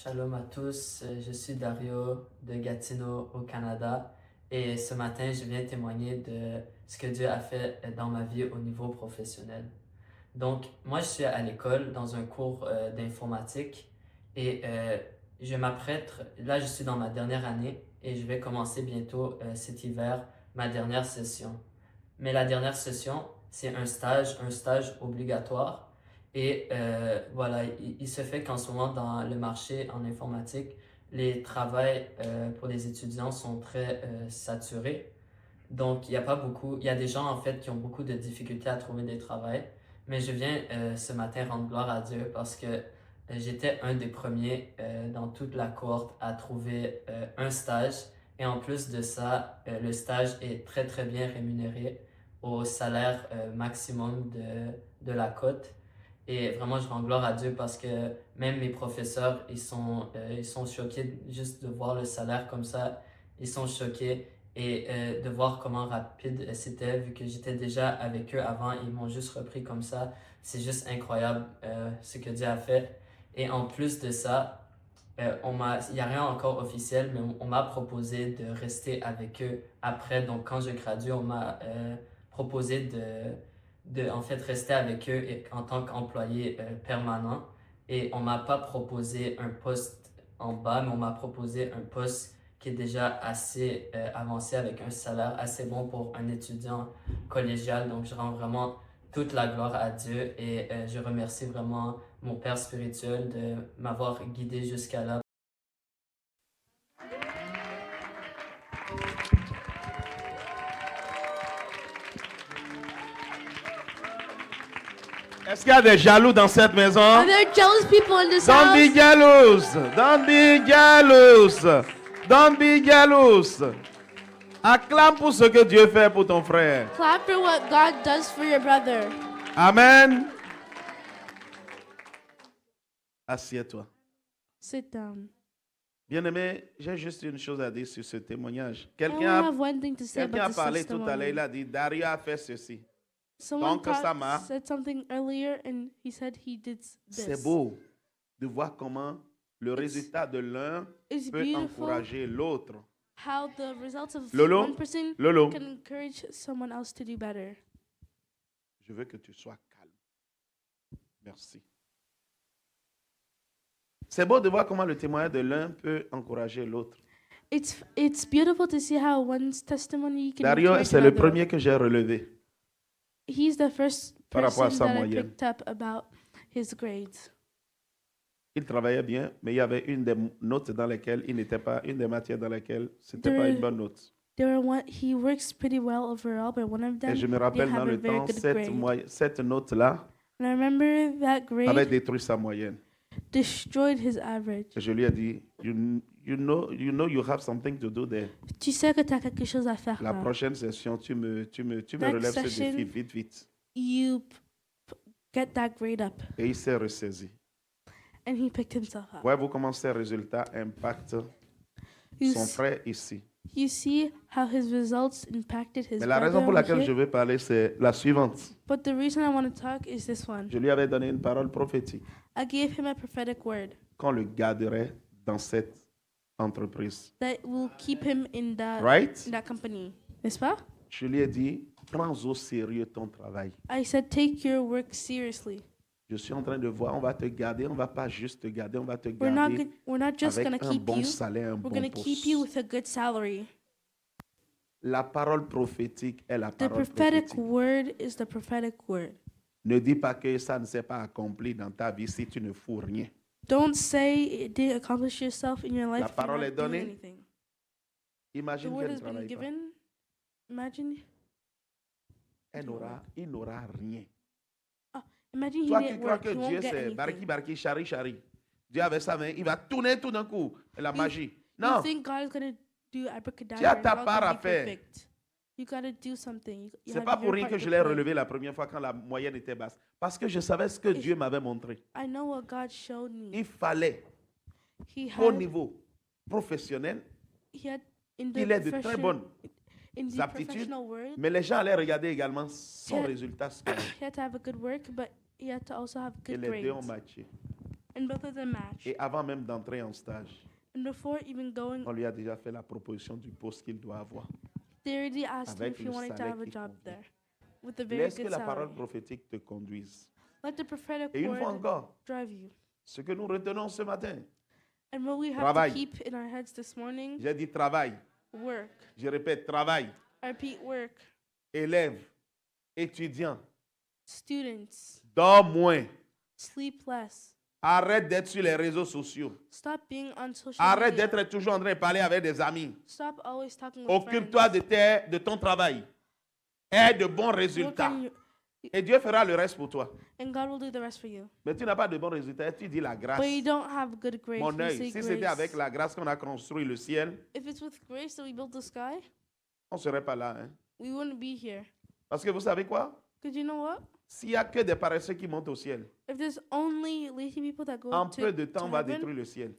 Shalom à tous, je suis Dario de Gatineau au Canada et ce matin je viens témoigner de ce que Dieu a fait dans ma vie au niveau professionnel. Donc moi je suis à l'école dans un cours d'informatique et je m'apprête, là je suis dans ma dernière année et je vais commencer bientôt cet hiver ma dernière session. Mais la dernière session, c'est un stage obligatoire. Et voilà, il se fait qu'en ce moment, dans le marché en informatique, les travails pour les étudiants sont très saturés. Donc, il y a pas beaucoup, il y a des gens en fait qui ont beaucoup de difficultés à trouver des travails. Mais je viens ce matin rendre gloire à Dieu parce que j'étais un des premiers dans toute la cohorte à trouver un stage. Et en plus de ça, le stage est très très bien rémunéré au salaire maximum de la cote. Et vraiment, je rends gloire à Dieu parce que même mes professeurs, ils sont choqués juste de voir le salaire comme ça. Ils sont choqués et de voir comment rapide c'était, vu que j'étais déjà avec eux avant, ils m'ont juste repris comme ça. C'est juste incroyable ce que Dieu a fait. Et en plus de ça, il n'y a rien encore officiel, mais on m'a proposé de rester avec eux après. Donc, quand je gradue, on m'a proposé en fait, rester avec eux en tant qu'employé permanent. Et on m'a pas proposé un poste en bas, mais on m'a proposé un poste qui est déjà assez avancé avec un salaire assez bon pour un étudiant collégial. Donc, je rends vraiment toute la gloire à Dieu et je remercie vraiment mon père spirituel de m'avoir guidé jusqu'à là. Est-ce qu'il y a des jaloux dans cette maison? Are there jealous people in this Don't be house? jealous. Don't be jealous. Don't be jealous. Acclame pour ce que Dieu fait pour ton frère. Clap for what God does for your brother. Amen. Assieds-toi. Sit down. Bien-aimé, j'ai juste une chose à dire sur ce témoignage. I only have one thing to say Quelqu'un a about this parlé tout à l'heure, testimony. il a dit, Dario a fait ceci. Someone Donc, ça m'a- said something earlier and he said he did C'est this. beau de voir comment le résultat de l'un It's peut beautiful encourager l'autre. how the results of Lolo, one person Lolo, can encourage someone else to do better. je veux que tu sois calme. Merci. C'est beau de voir comment le témoignage de l'un peut encourager l'autre. It's beautiful to see how one's testimony can Dario, encourage c'est le another. premier que j'ai relevé. He's the first Par rapport à person sa that I moyenne. picked up about his grades. Il travaillait bien, mais il y avait une des notes dans lesquelles il n'était pas, une des matières dans lesquelles c'était pas une bonne note. He works pretty well overall, but one of them Et je me they rappelle dans have a le very temps, good grade. cette note-là And I remember that avait grade détruit sa moyenne. destroyed his average. Et je lui ai dit, you know you have something to do there. Tu sais que tu as quelque chose à faire La là. prochaine session, tu me Next relèves ce session, défi vite, vite. You get that grade up. Et il s'est ressaisi. And he picked himself up. Voyez-vous comment ces résultats impactent You son s- frère ici. You see how his results impacted his Mais la raison brother pour over laquelle here? je veux parler, c'est la suivante. But the reason I want to talk is this one. Je lui avais donné une parole prophétique I gave him a prophetic word qu'on le garderait dans cette entreprise. that will keep him in Right? that company. N'est-ce pas? Je lui ai dit, prends au sérieux ton travail. I said take your work seriously. Je suis en train de voir, on va te garder, on va pas juste te garder, on va te We're not garder we're not just avec going to un keep bon you. salaire, un We're bon going to keep you poste. with a good salary. La parole prophétique est la The parole prophetic prophétique. word is the prophetic word. Ne dis pas que ça ne s'est pas accompli dans ta vie si tu ne fous rien. Don't say it didn't accomplish yourself in your life. La if you're parole not est doing donnée. anything. The Imagine word qu'elle ne has been travaille pas. given. Imagine. Il n'aura rien. Imagine he Toi qui didn't crois work. que He Dieu won't get c'est barki anything. barki chari chari. Dieu avec sa main, il va tourner tout d'un coup. La magie. You Non. think God is going to do abracadabra? Tu as and ta it's all part gonna à be faire. perfect. You got to do something. You C'est have pas your pour rien part que to je l'ai play. relevé la première fois quand la moyenne était basse. Parce que je savais ce que Dieu m'avait montré. I know what God showed me. Il fallait, He au had, niveau professionnel, he had in the qu'il ait de très profession- bonnes in the aptitudes, professional world, mais les gens allaient regarder également son Yeah. résultat scolaire. he had to have a good work, but he had to also have Et good les deux ont grades. matché. and both of them match. Et avant même d'entrer en stage, And before even going, on lui a déjà fait la proposition du poste qu'il doit avoir. they already asked him Avec if he le wanted to salaire have a qui job convient. there with a very Laisse que good la parole salary. prophétique te conduise. Let the prophetic Et une fois word encore, drive you. ce que nous retenons ce matin, And what we have Travail. to keep in our heads this morning, j'ai dit travail, work. je répète travail, I repeat, work. élève, étudiant, Students, dors moins, sleep less. arrête d'être sur les réseaux sociaux, Stop being on social arrête media. d'être toujours en train de parler avec des amis, Stop always talking with occupe-toi friends. de ton travail, aie de bons Work résultats on your, et Dieu fera le reste pour toi. and God will do the rest for you. Mais tu n'as pas de bons résultats, tu dis la grâce. But you don't have good grades. Mon You œil, say si c'était grace. avec la grâce qu'on a construit le ciel, If it's with grace that we built the sky, on ne serait pas là. Hein. we wouldn't be here. Parce que vous savez quoi? Because you know what? S'il n'y a que des paresseux qui montent au ciel, If there's only lazy people that go en to, peu de temps, to on va heaven, détruire le ciel.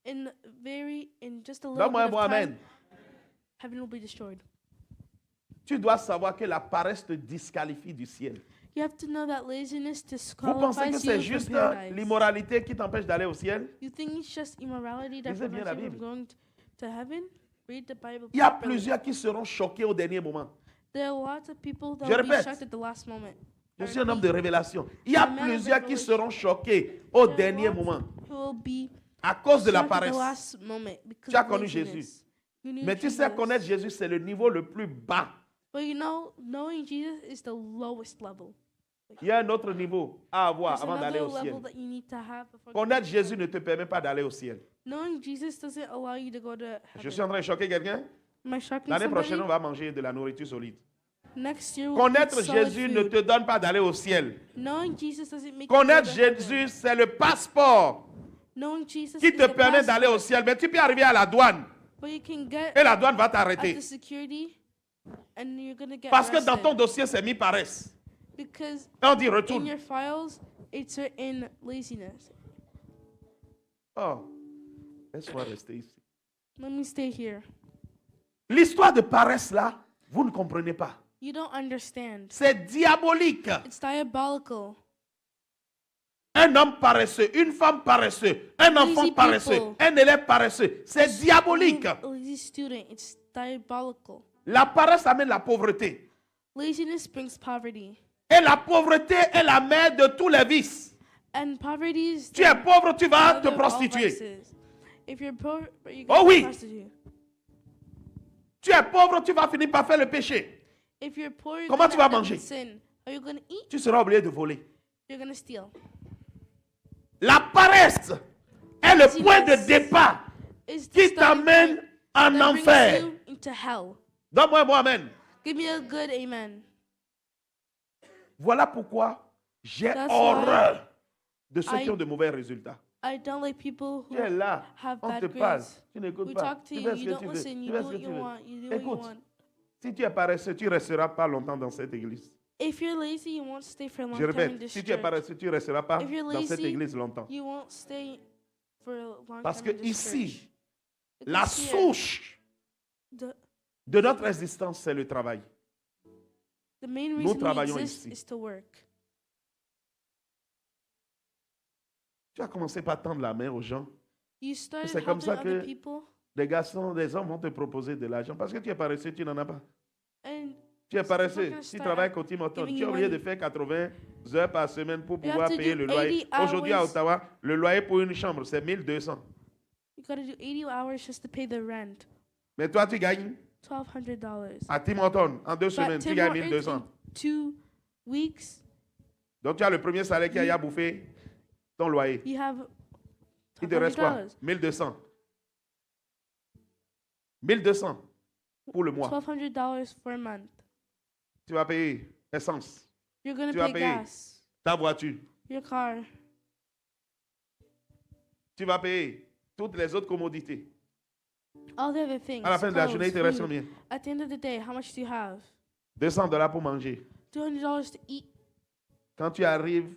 in just a little Donne-moi un bit mot, of time, amen. heaven will be destroyed. Tu dois savoir que la paresse te disqualifie du ciel. You have to know that laziness Vous pensez que disqualifies c'est you juste from paradise. l'immoralité qui t'empêche d'aller au ciel? You think it's just immorality that Lisez bien prevents la you from Bible. going to heaven? Read the Bible. Il y a properly. plusieurs qui seront choqués au dernier moment. There are lots of people that Je will be répète. shocked at the last moment. Je I suis un homme de repeat, révélation. Il y a I'm a man of plusieurs qui revelation. seront choqués au there are dernier lots moment who will be à cause de la shocked at the paresse. last moment because Tu as of connu laziness. Jésus. You knew Mais tu sais, Jesus. connaître Jésus, c'est le niveau le plus bas. But you know, knowing Jesus is the lowest level. Il y a un autre niveau à avoir There's avant d'aller another au ciel. level that you need to have before Connaître going to Jésus heaven. ne te permet pas d'aller au ciel. Knowing Jesus doesn't allow you to go to Je heaven. suis en train de choquer quelqu'un. Am I shocking L'année somebody? prochaine, on va manger de la nourriture solide. Next year, we'll Connaître eat solid Jésus ne food. te donne pas d'aller au ciel. Knowing Jesus doesn't make you Connaître go to heaven. Jésus, c'est le passeport Knowing Jesus qui is te the permet d'aller au passport. ciel. Mais tu peux arriver à la douane But you can get et la douane va at t'arrêter. the security, and you're gonna get Parce que dans arrested. ton dossier, c'est mis paresse. Because Et on dit in retourne. your files, it's in laziness. Oh, laisse-moi rester ici. Let me stay here. L'histoire de paresse là, vous ne comprenez pas. You don't understand. C'est diabolique. It's diabolical. Un homme paresseux, une femme paresseuse, un enfant Lazy paresseux, people. un élève paresseux. C'est diabolique. A lazy student, it's diabolical. La paresse amène la pauvreté. Laziness brings poverty. Et la pauvreté est la mère de tous les vices. And poverty is Tu es pauvre, tu vas mother te of all prostituer. vices. If you're poor, you're Oh gonna oui. be prostitute. Tu es pauvre, tu vas finir par faire le péché. If you're poor, you're Comment tu gonna vas end up manger? in sin. Are you gonna eat? Tu seras obligé de voler. You're gonna steal. La paresse est le point de Laziness départ It's the qui starting t'amène point en that brings enfer. you into hell. Donne-moi un mot, amen. Give me a good amen. Voilà pourquoi j'ai That's horreur de ceux I- qui ont de mauvais résultats. I don't like people Tu who es là, have on bad te parle, grades. tu n'écoutes We pas. talk to Tu you, fais ce you que don't tu veux. listen, Tu you fais do ce what que tu you veux. want, you do what you Écoute, want. si tu es paresseux, tu ne resteras pas longtemps dans cette église. If you're lazy, you won't stay for a long Je time in répète, this si tu es church. paresseux, tu ne resteras pas If you're dans cette lazy, église longtemps. You won't stay for a long Parce time que in this ici, church. la Because here, souche the, de notre existence, c'est le travail. the main Nous reason we travaillons exist ici. is to work. Tu as commencé par tendre la main aux gens. You started C'est comme helping ça other que- people, Les garçons, les hommes vont te proposer de l'argent. Parce que tu es paresseux, tu n'en as pas. and Tu es People paresseux. gonna Tu start travailles au Tim Hortons. giving Tu es you obligé de money. faire 80 heures par semaine pour You have pouvoir to payer do le loyer. 80 Aujourd'hui à hours. Ottawa, le loyer pour une chambre, c'est 1200. you gotta do 80 hours just to pay the rent. Mais toi, tu gagnes $1,200. à Tim Hortons, en 2 semaines, But tu Tim gagnes Hortons 1200. in 2 weeks, Donc tu as le premier salaire qui a bouffé ton loyer. you have Il te reste quoi? $1,200. 1200. 1200 pour le mois. $1,200 for a month. Tu vas payer essence, You're gonna Tu vas pay payer. gas, ta voiture. your car. Tu vas payer toutes les autres commodités. All the other things. À la fin de la clothes, journée, il te reste food. combien? At the end of the day, how much do you have? $200 pour manger. $200 to eat. Quand tu arrives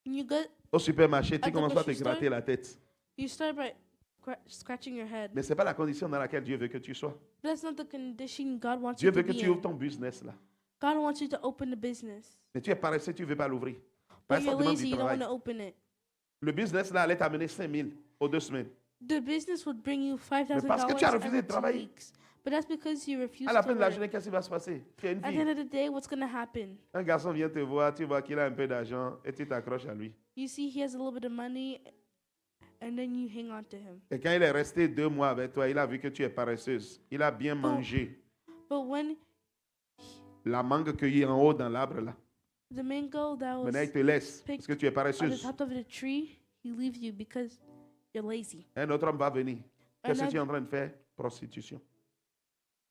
When you get, au supermarché, tu At the commences par te grocery gratter store? la tête. you start by scratching your head. Mais ce n'est pas la condition dans laquelle Dieu veut que tu sois. But that's not the condition God wants Dieu you to veut que be tu ouvres in. ton business là. God wants you to open the business. Mais tu es paresseux, tu ne veux pas l'ouvrir. Par But ça, you're demande lazy, du you don't want travail. to open it. Le business là allait t'amener 5 000 aux 2 semaines. The business would bring you Mais parce que tu as refusé $5,000 de every 2 travailler. weeks. But that's because you refused À la to fin de la work. journée, qu'est-ce qui va se passer? Tu es une At the end fille. of the day, what's going to happen? Un garçon vient te voir, tu vois qu'il a un peu d'argent et tu t'accroches à lui. You see he has a little bit of money, and then you hang on to him. Et quand il est resté 2 mois avec toi, il a vu que tu es paresseuse. Il a bien mangé But when la mangue cueillie en haut dans l'arbre là. the mango that was Maintenant, il te laisse parce que tu es on the paresseuse. top of the tree, he leaves you because you're lazy. Un autre homme va venir. Qu'est-ce que tu es Another- en train de faire? Prostitution.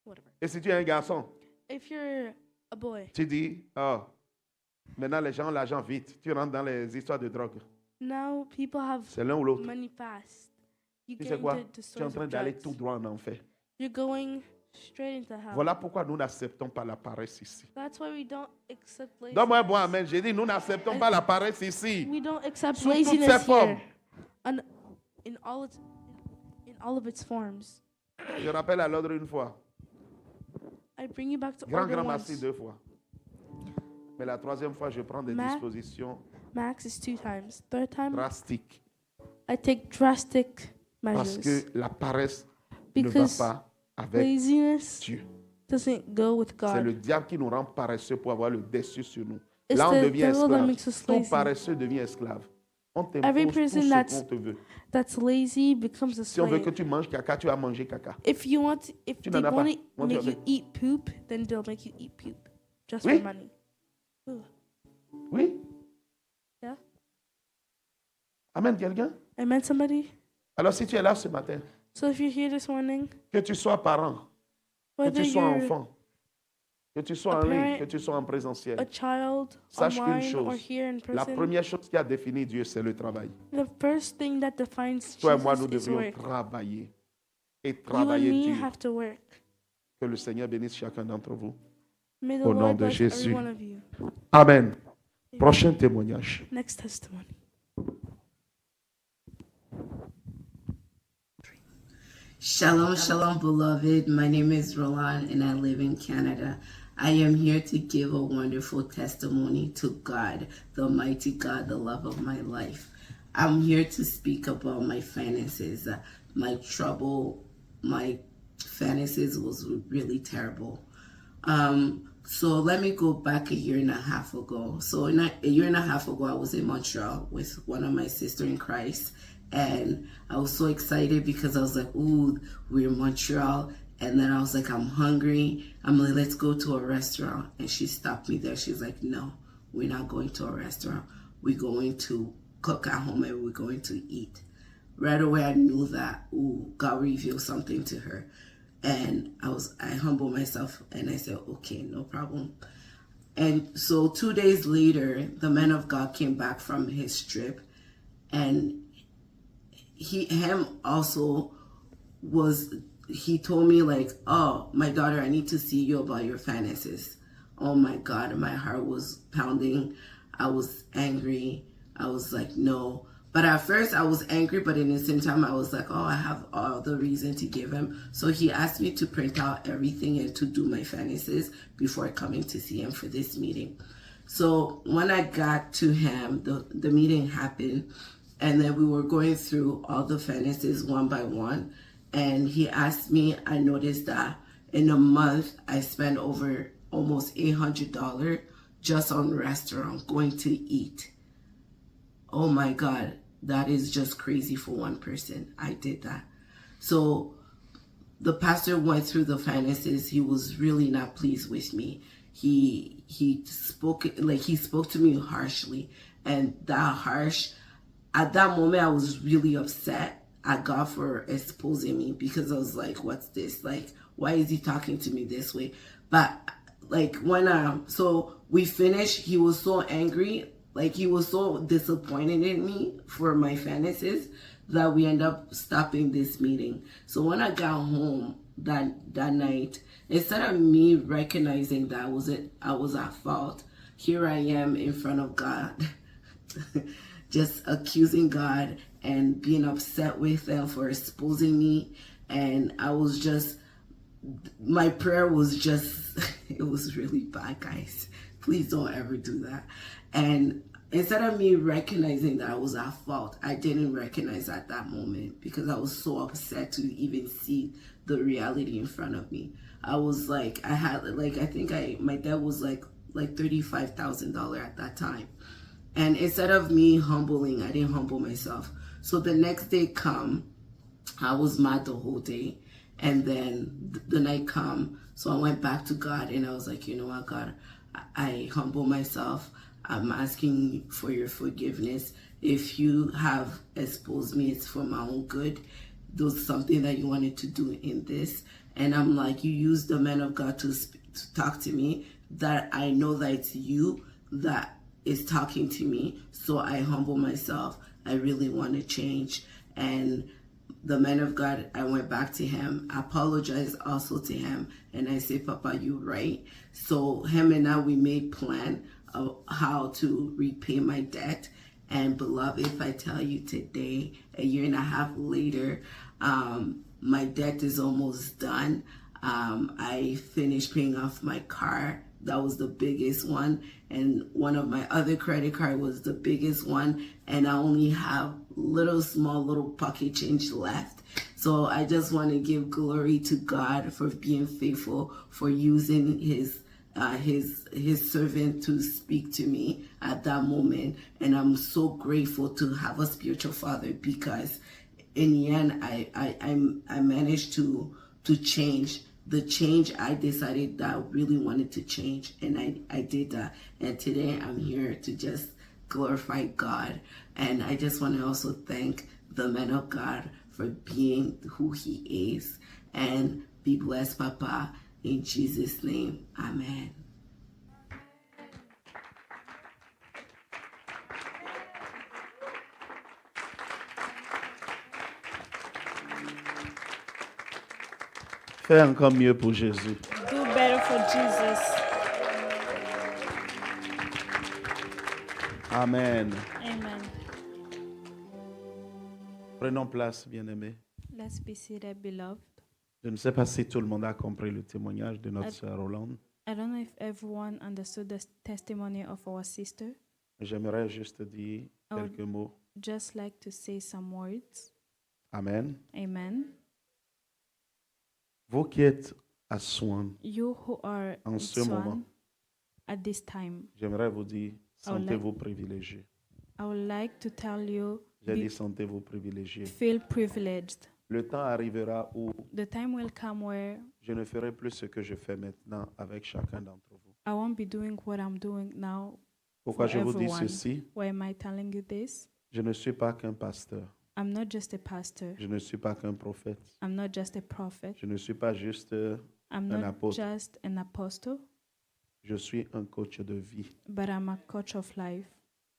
Whatever. Et si tu es un garçon, If you're a boy, tu dis, oh, maintenant les gens ont l'argent vite. Tu rentres dans les histoires de drogue. now people have C'est l'un ou l'autre. money fast. You Tu get sais quoi? into Tu es en stores train of d'aller drugs. tout droit en enfer. You're going straight into hell. Voilà pourquoi nous n'acceptons pas la paresse ici. That's why we don't accept laziness. Donne-moi un bon amen. J'ai dit, nous n'acceptons pas la paresse ici. We don't accept Sous toutes laziness ses here. formes. On, in all of its forms. Je rappelle à l'ordre une fois. I bring you back to Grand, order grand merci once. 2 fois. Mais la 3e fois, je prends des Ma- dispositions Max is 2 times. Third time, drastiques. I take drastic Parce measures. que la paresse ne va Because pas avec laziness Dieu. doesn't go with C'est le God. diable qui nous rend paresseux pour avoir le dessus sur nous. It's Là, on the devient devil that esclave. makes us Tout lazy. paresseux devient esclave. On Every t'impose tout person ce that's- qu'on te veut. That's lazy becomes a Si on veut que slave. tu manges caca, tu vas manger caca. If you want, if Tu they n'en as want pas. to Moi, tu make as you eat poop, then they'll make you eat poop just Oui. for money. Ooh. Oui? Yeah. Amen, quelqu'un? I met somebody. Alors, si tu es là ce matin, So if you're here this morning, que tu sois parent, que whether tu sois you're enfant, que tu sois a en ligne, parent, que tu sois en présentiel, a child sache qu'une online or chose, here in la person, première chose qui a défini Dieu, c'est le travail. the first thing that defines Toi et moi, nous Jesus is devrions work. travailler et You and travailler me dur. have to work. Que le Seigneur bénisse chacun d'entre vous. May the Au nom Lord de bless Jésus. every one of you. Amen. Prochain témoignage. Next testimony. Shalom, shalom, beloved. My name is Roland and I live in Canada. I am here to give a wonderful testimony to God, the mighty God, the love of my life. I'm here to speak about my finances. My trouble, my finances was really terrible. So let me go back a year and a half ago. So a year and a half ago, I was in Montreal with one of my sisters in Christ. And I was so excited because I was like, ooh, we're in Montreal. And then I was like, I'm hungry. I'm like, let's go to a restaurant. And she stopped me there. She's like, no, we're not going to a restaurant. We're going to cook at home and we're going to eat. Right away, I knew that, ooh, God revealed something to her. And I humbled myself and I said, okay, no problem. And so 2 days later, the man of God came back from his trip, and he told me like, oh, my daughter, I need to see you about your finances. Oh my God, my heart was pounding. I was angry. I was like, no. But at first I was angry, but in the same time I was like, oh, I have all the reason to give him. So he asked me to print out everything and to do my finances before coming to see him for this meeting. So when I got to him, the meeting happened, and then we were going through all the finances one by one. And he asked me, I noticed that in a month I spent over almost $800 just on restaurant, going to eat. Oh my God, that is just crazy for one person. I did that. So the pastor went through the finances. He was really not pleased with me. He spoke to me harshly, and at that moment I was really upset at God for exposing me, because I was like, what's this? Like, why is he talking to me this way? But like so we finished, he was so angry. Like, he was so disappointed in me for my finances that we end up stopping this meeting. So when I got home that night, instead of me recognizing that I was at fault, here I am in front of God, just accusing God and being upset with them for exposing me. And my prayer was just, it was really bad, guys. Please don't ever do that. And instead of me recognizing that I was at fault, I didn't recognize at that moment because I was so upset to even see the reality in front of me. I was like, my debt was like $35,000 at that time. And instead of me humbling, I didn't humble myself. So the next day come, I was mad the whole day. And then the night come, so I went back to God and I was like, you know what, God, I humble myself. I'm asking for your forgiveness. If you have exposed me, it's for my own good. There's something that you wanted to do in this. And I'm like, you use the man of God to talk to me, that I know that it's you that is talking to me. So I humble myself. I really want to change. And the man of God, I went back to him, apologized also to him, and I say, Papa, you right. So him and I, we made plan of how to repay my debt. And beloved, if I tell you today, a year and a half later, my debt is almost done. I finished paying off my car. That was the biggest one. And one of my other credit card was the biggest one. And I only have small little pocket change left. So I just want to give glory to God for being faithful, for using his servant to speak to me at that moment. And I'm so grateful to have a spiritual father, because in the end, I managed to change. The change I decided that I really wanted to change, and I did that. And today I'm here to just glorify God. And I just want to also thank the man of God for being who he is. And be blessed, Papa. In Jesus' name, amen. Fais encore mieux pour Jésus. Do better for Jesus. Amen. Amen. Prenons place, bien-aimés. Let's be seated, beloved. Je ne sais pas si tout le monde a compris le témoignage de notre sœur Hollande. I don't know if everyone understood the testimony of our sister. J'aimerais juste dire Oh. quelques mots. Just like to say some words. Amen. Amen. Vous qui êtes à Swan, You who are En in ce Swan moment. at this time, j'aimerais vous dire, I would sentez-vous privilégiés. I would like to tell you, J'ai dit, sentez-vous privilégiés. feel privileged. Le temps arrivera où The time will come where je ne ferai plus ce que je fais maintenant avec chacun d'entre vous. I won't be doing what I'm doing now. Pourquoi For je vous dis everyone. ceci? Why am I telling you this? Je ne suis pas qu'un pasteur. I'm not just a pastor. Je ne suis pas qu'un prophète. I'm not just a prophet. Je ne suis pas juste I'm un not apôtre. just an apostle, Je suis un coach de vie. but I'm a coach of life.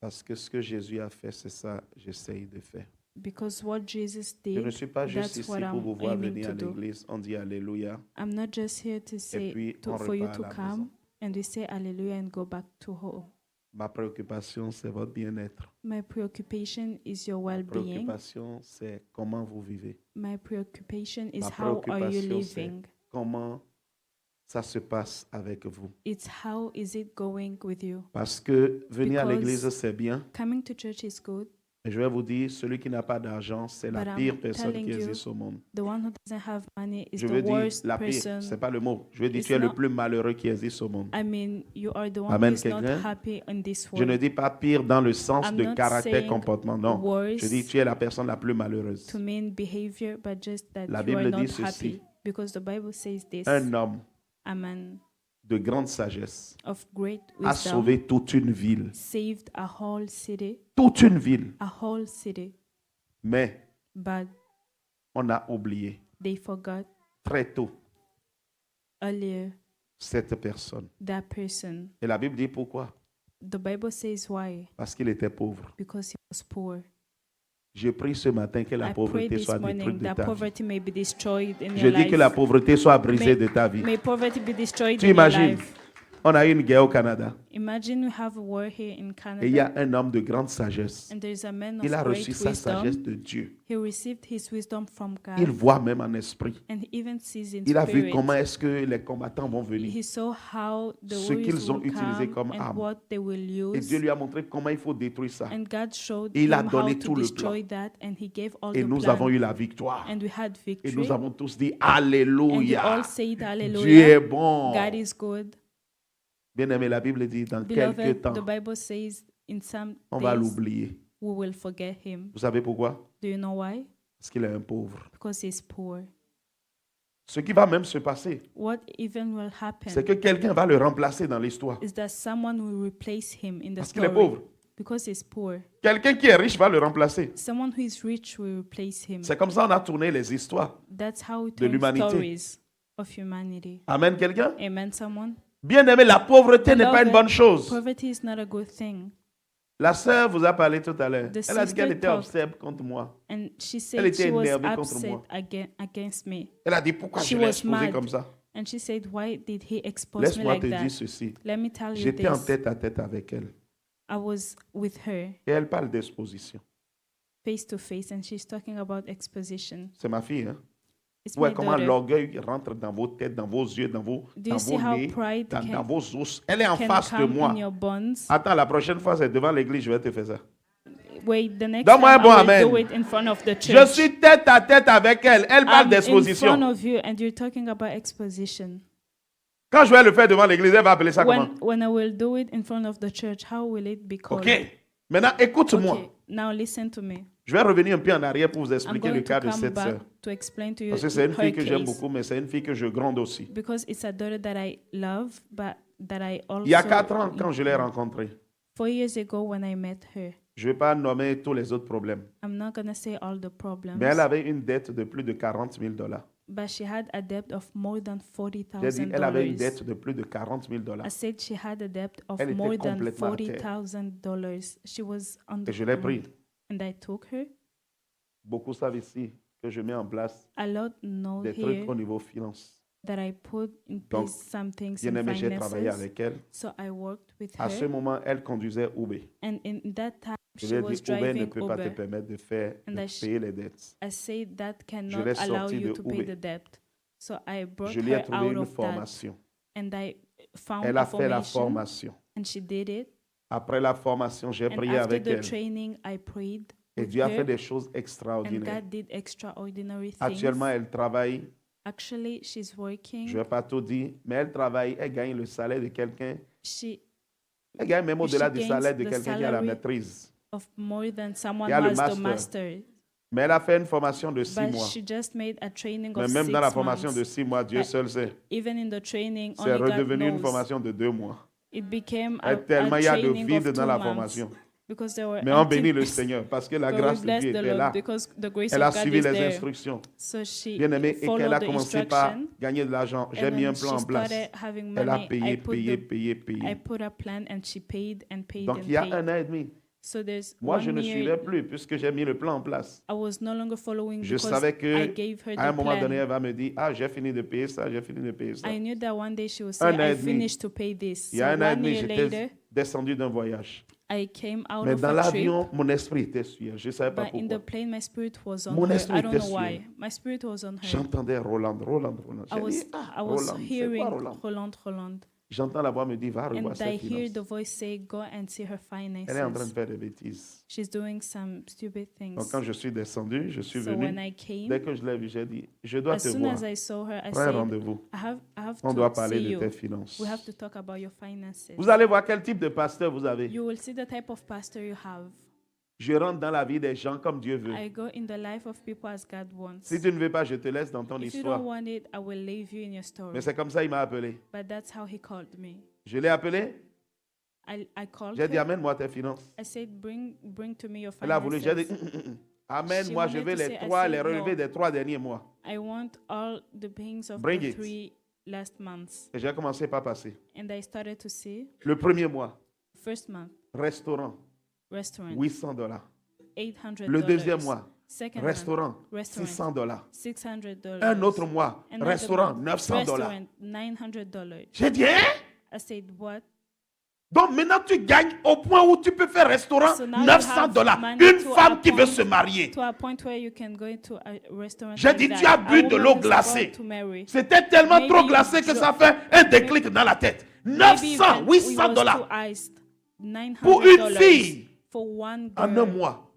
Parce que ce que Jésus a fait, c'est ça que j'essaye de faire. Because what Jesus Je ne did, suis pas juste that's ici what pour vous I'm voir aiming venir to à do. l'église. On dit Alléluia. I'm not just here to say puis, on for you repart to à la come maison. and we say hallelujah and go back to home. Ma préoccupation, c'est votre bien-être. My preoccupation is your Ma well-being. préoccupation, c'est comment vous vivez. My preoccupation is Ma how are you préoccupation, c'est living? comment ça se passe avec vous. It's how is it going with you? Parce que venir à Because- l'église, c'est bien. Coming to church is good. Et je vais vous dire, celui qui n'a pas d'argent, c'est la But I'm pire personne telling qui you, existe au monde. The one who doesn't have money is Je the veux dire, worst la pire, person. c'est pas le mot. Je veux dire, It's tu es le not- plus malheureux qui existe au monde. I mean, you are the one Amen, who is not quelqu'un? happy in this Je ne world. dis pas pire dans le sens I'm de not caractère, saying comportement, non. worse Je dis, tu es la personne la plus malheureuse. to mean behavior, but just that La you Bible are not dit ceci. happy. Because the Bible says this. Un homme A man de grande sagesse of great a wisdom sauvé toute une ville. saved a whole city, Toute une ville. a whole city, Mais but on a oublié they forgot très tôt earlier cette personne. that person. Et la Bible dit pourquoi? The Bible says why? Parce qu'il était pauvre. Because he was poor. Je prie ce matin que la I pray pauvreté this soit morning détruite de that ta vie. poverty may be destroyed in Je your dis que la life. pauvreté soit brisée de ta vie. May poverty be destroyed Tu in your imagines, life. On a eu une guerre au Canada. Imagine we have a war here in Et il y a Canada, un homme de grande sagesse. and there's a man of Il a great reçu sa sagesse wisdom. de Dieu. He received his wisdom from Il God, voit même en esprit. and he even sees in Il a vu spirit. comment est-ce que les combattants vont venir. He saw how the Ce warriors qu'ils ont will utilisé come comme and arme. what they will Et use. Dieu lui a montré comment il faut détruire ça. And God showed Et il a him how donné to tout le destroy that, and he gave all Et the nous plan. avons eu la victoire. And we had Et victory. nous avons tous dit And we Alléluia. all said Dieu hallelujah. est bon. God is good. Bien-aimé, la Bible dit dans quelques Beloved, temps, the Bible says in some on va days l'oublier. we will forget him. Vous savez pourquoi? Do you know why? Parce qu'il est un pauvre. Because he's poor. Ce qui va même se passer, What even will c'est happen que quelqu'un va le remplacer dans l'histoire. is that someone will replace him in the Parce qu'il est story. pauvre. Because he's poor. Quelqu'un qui est riche va le remplacer. Someone who is rich will replace him. C'est comme ça qu'on a tourné les histoires. That's how we de tell l'humanité. stories of humanity. Amen, quelqu'un? Amen, someone? Bien-aimé, la pauvreté n'est pas une bonne chose. Poverty is not a good thing. La sœur vous a parlé tout à l'heure. The Elle a dit qu'elle sister était talked. obsède contre moi. And she Elle said était she was énervée contre upset moi. against me. Elle a dit pourquoi She je l'ai was exposé mad. comme ça. And she said, why did he expose me Laisse-moi like te that? dire ceci. Let me tell you J'étais en this. tête à tête avec elle. I was with her Et elle parle d'exposition. face to face, and she's talking about exposition. C'est ma fille, hein? It's Ouais, my comment daughter. l'orgueil rentre dans vos têtes, dans vos yeux, dans vos Do you see how nez, pride dans can, vos os. Elle est en can face de come moi. in your bones? Attends, la prochaine fois, c'est devant l'église, je vais te faire ça. Wait, the next Donne-moi un time bon I will amen. do it in front of the Je church. suis tête à tête avec elle. Elle parle I'm in front d'exposition. of you, and you're talking about exposition. Quand je vais le faire devant l'église, elle va appeler ça comment? When I will do it in front of the church, how will it be called? OK. Maintenant, écoute-moi. Okay, now listen to me. Je vais revenir un peu en arrière pour vous I'm expliquer le going cas to de come cette back sœur. to explain to you Parce que c'est une her fille que j'aime case, beaucoup, mais c'est une fille que je gronde aussi. because it's a daughter that I love, but that I also. Il y a 4 ans, quand je l'ai rencontrée, 4 years ago, when I met her, je ne vais pas nommer tous les autres problèmes, I'm not gonna say all the problems, mais elle avait une dette de plus de 40 000 $. but she had a debt of more than J'ai dit, elle avait une $40,000. dette de plus de 40 000 $. I said she had a debt of Elle était more than complètement à terre. $40,000. She was on Et the je l'ai ground. pris. And I took her. Beaucoup savent ici que je mets en place A lot know des trucs here au niveau finance. that I put in Donc, place some things Bien in aimé, j'ai travaillé finances. avec elle. So I worked with À ce her. moment, elle conduisait Uber. And in that time, Je she lui ai was dit, Uber ne driving peut pas te Uber. permettre de faire, And de I sh- payer les dettes. I said that l'ai cannot allow sorti you de to pay Uber. the debt. So I brought Je lui ai her trouvé out une of that. formation. And I found Elle a a fait la formation. formation. And she did it. Après la formation, j'ai And prié after avec the elle. training, I prayed Et with Dieu a fait her. des choses And extraordinaires. God did extraordinary things. Actuellement, elle travaille, Actually, she's working. je ne vais pas tout dire, mais elle travaille, elle gagne le salaire de quelqu'un. She Elle gagne même au-delà She du gains salaire de the quelqu'un qui a la salary maîtrise. of more than someone Il y a who le has the master. master. Mais elle a fait une formation de 6 But mois. she just made a training Mais of même 6 dans la formation months. de 6 mois, Dieu But seul sait. Even in the training, C'est only God redevenu une knows. formation de 2 mois. It became a Tellement il y a de training vide of dans 2 la months. formation. Because there were Mais on empty- bénit le Seigneur parce que la But we grâce de bless Dieu the était Lord là. because the grace Elle of a God suivi is les there. instructions. So she Bien aimé, et qu'elle followed a the commencé par instruction. gagner de l'argent. J'ai And mis un when plan she en place. started having Elle a money, payé, I put payé, the- payé, I payé. put a plan, and she paid and paid Donc and il y a paid. 1 an et demi. So there's Moi, 1 je ne year. suivais plus puisque j'ai mis le plan en place. I was no longer following Je because savais I que gave her à un the moment donné, plan. elle va me dire, ah, j'ai fini de payer ça, j'ai fini de payer ça. I knew that one day she would Un say, an et I demi. finished to pay this. Il y So a 1 an et 1 demi, year j'étais later, descendu d'un voyage. I came out Mais of dans a trip. l'avion, mon esprit était sur elle. Je ne savais pas But in the pourquoi. plane, my spirit was on Mon her. esprit I don't était know sur why. elle. My spirit was on her. J'entendais Roland. I J'ai was, dit, ah, I was Roland, c'est hearing quoi Roland? Roland. J'entends la voix me dire, va revoir And ses I hear the finances. voice say, go and see her Elle est en train de finances. faire des bêtises. She's doing some stupid Donc things. quand je suis descendu, je suis So when venu. I came, Dès que je l'ai vu, j'ai dit, je dois as te soon voir. as I saw her, I Prends un said, rendez-vous. I have On to doit see parler de you. tes finances. We have to talk about your finances. Vous allez voir quel type de pasteur vous avez. You will see the type of pastor you have. Je rentre dans la vie des gens comme Dieu veut. I go in the life of people as God wants. Si tu ne veux pas, je te laisse dans ton If you histoire. don't want it, I will leave you in your story. Mais c'est comme ça qu'il m'a appelé. But that's how he called me. Je l'ai appelé. I called J'ai dit, her. amène-moi tes finances. I said, bring to me your Elle a voulu. J'ai dit, finances. amène-moi, She je veux wanted to les say, I trois, said les relevés no. des 3 derniers mois. I want all the pains of Bring the it. 3 last months. Et j'ai commencé par passer. And I started to see Le premier mois, first month, restaurant, restaurant, $800. $800. Le deuxième mois, Second restaurant, Restaurant. $600. $600. Un autre mois, Another restaurant, month, $900. Restaurant, $900. J'ai dit, hein? I said, what? Donc maintenant, tu gagnes au point où tu peux faire restaurant So now you $900. have money Une to femme qui veut appoint- se marier. To a point where you can go into a restaurant. J'ai like dit, that. tu as A bu de woman l'eau that's glacée. about to marry. C'était tellement Maybe trop you glacé que dro- ça fait un déclic dans la tête. Maybe you 900, can- it was 800 too $. iced. $900 Pour une fille. for one En un girl mois.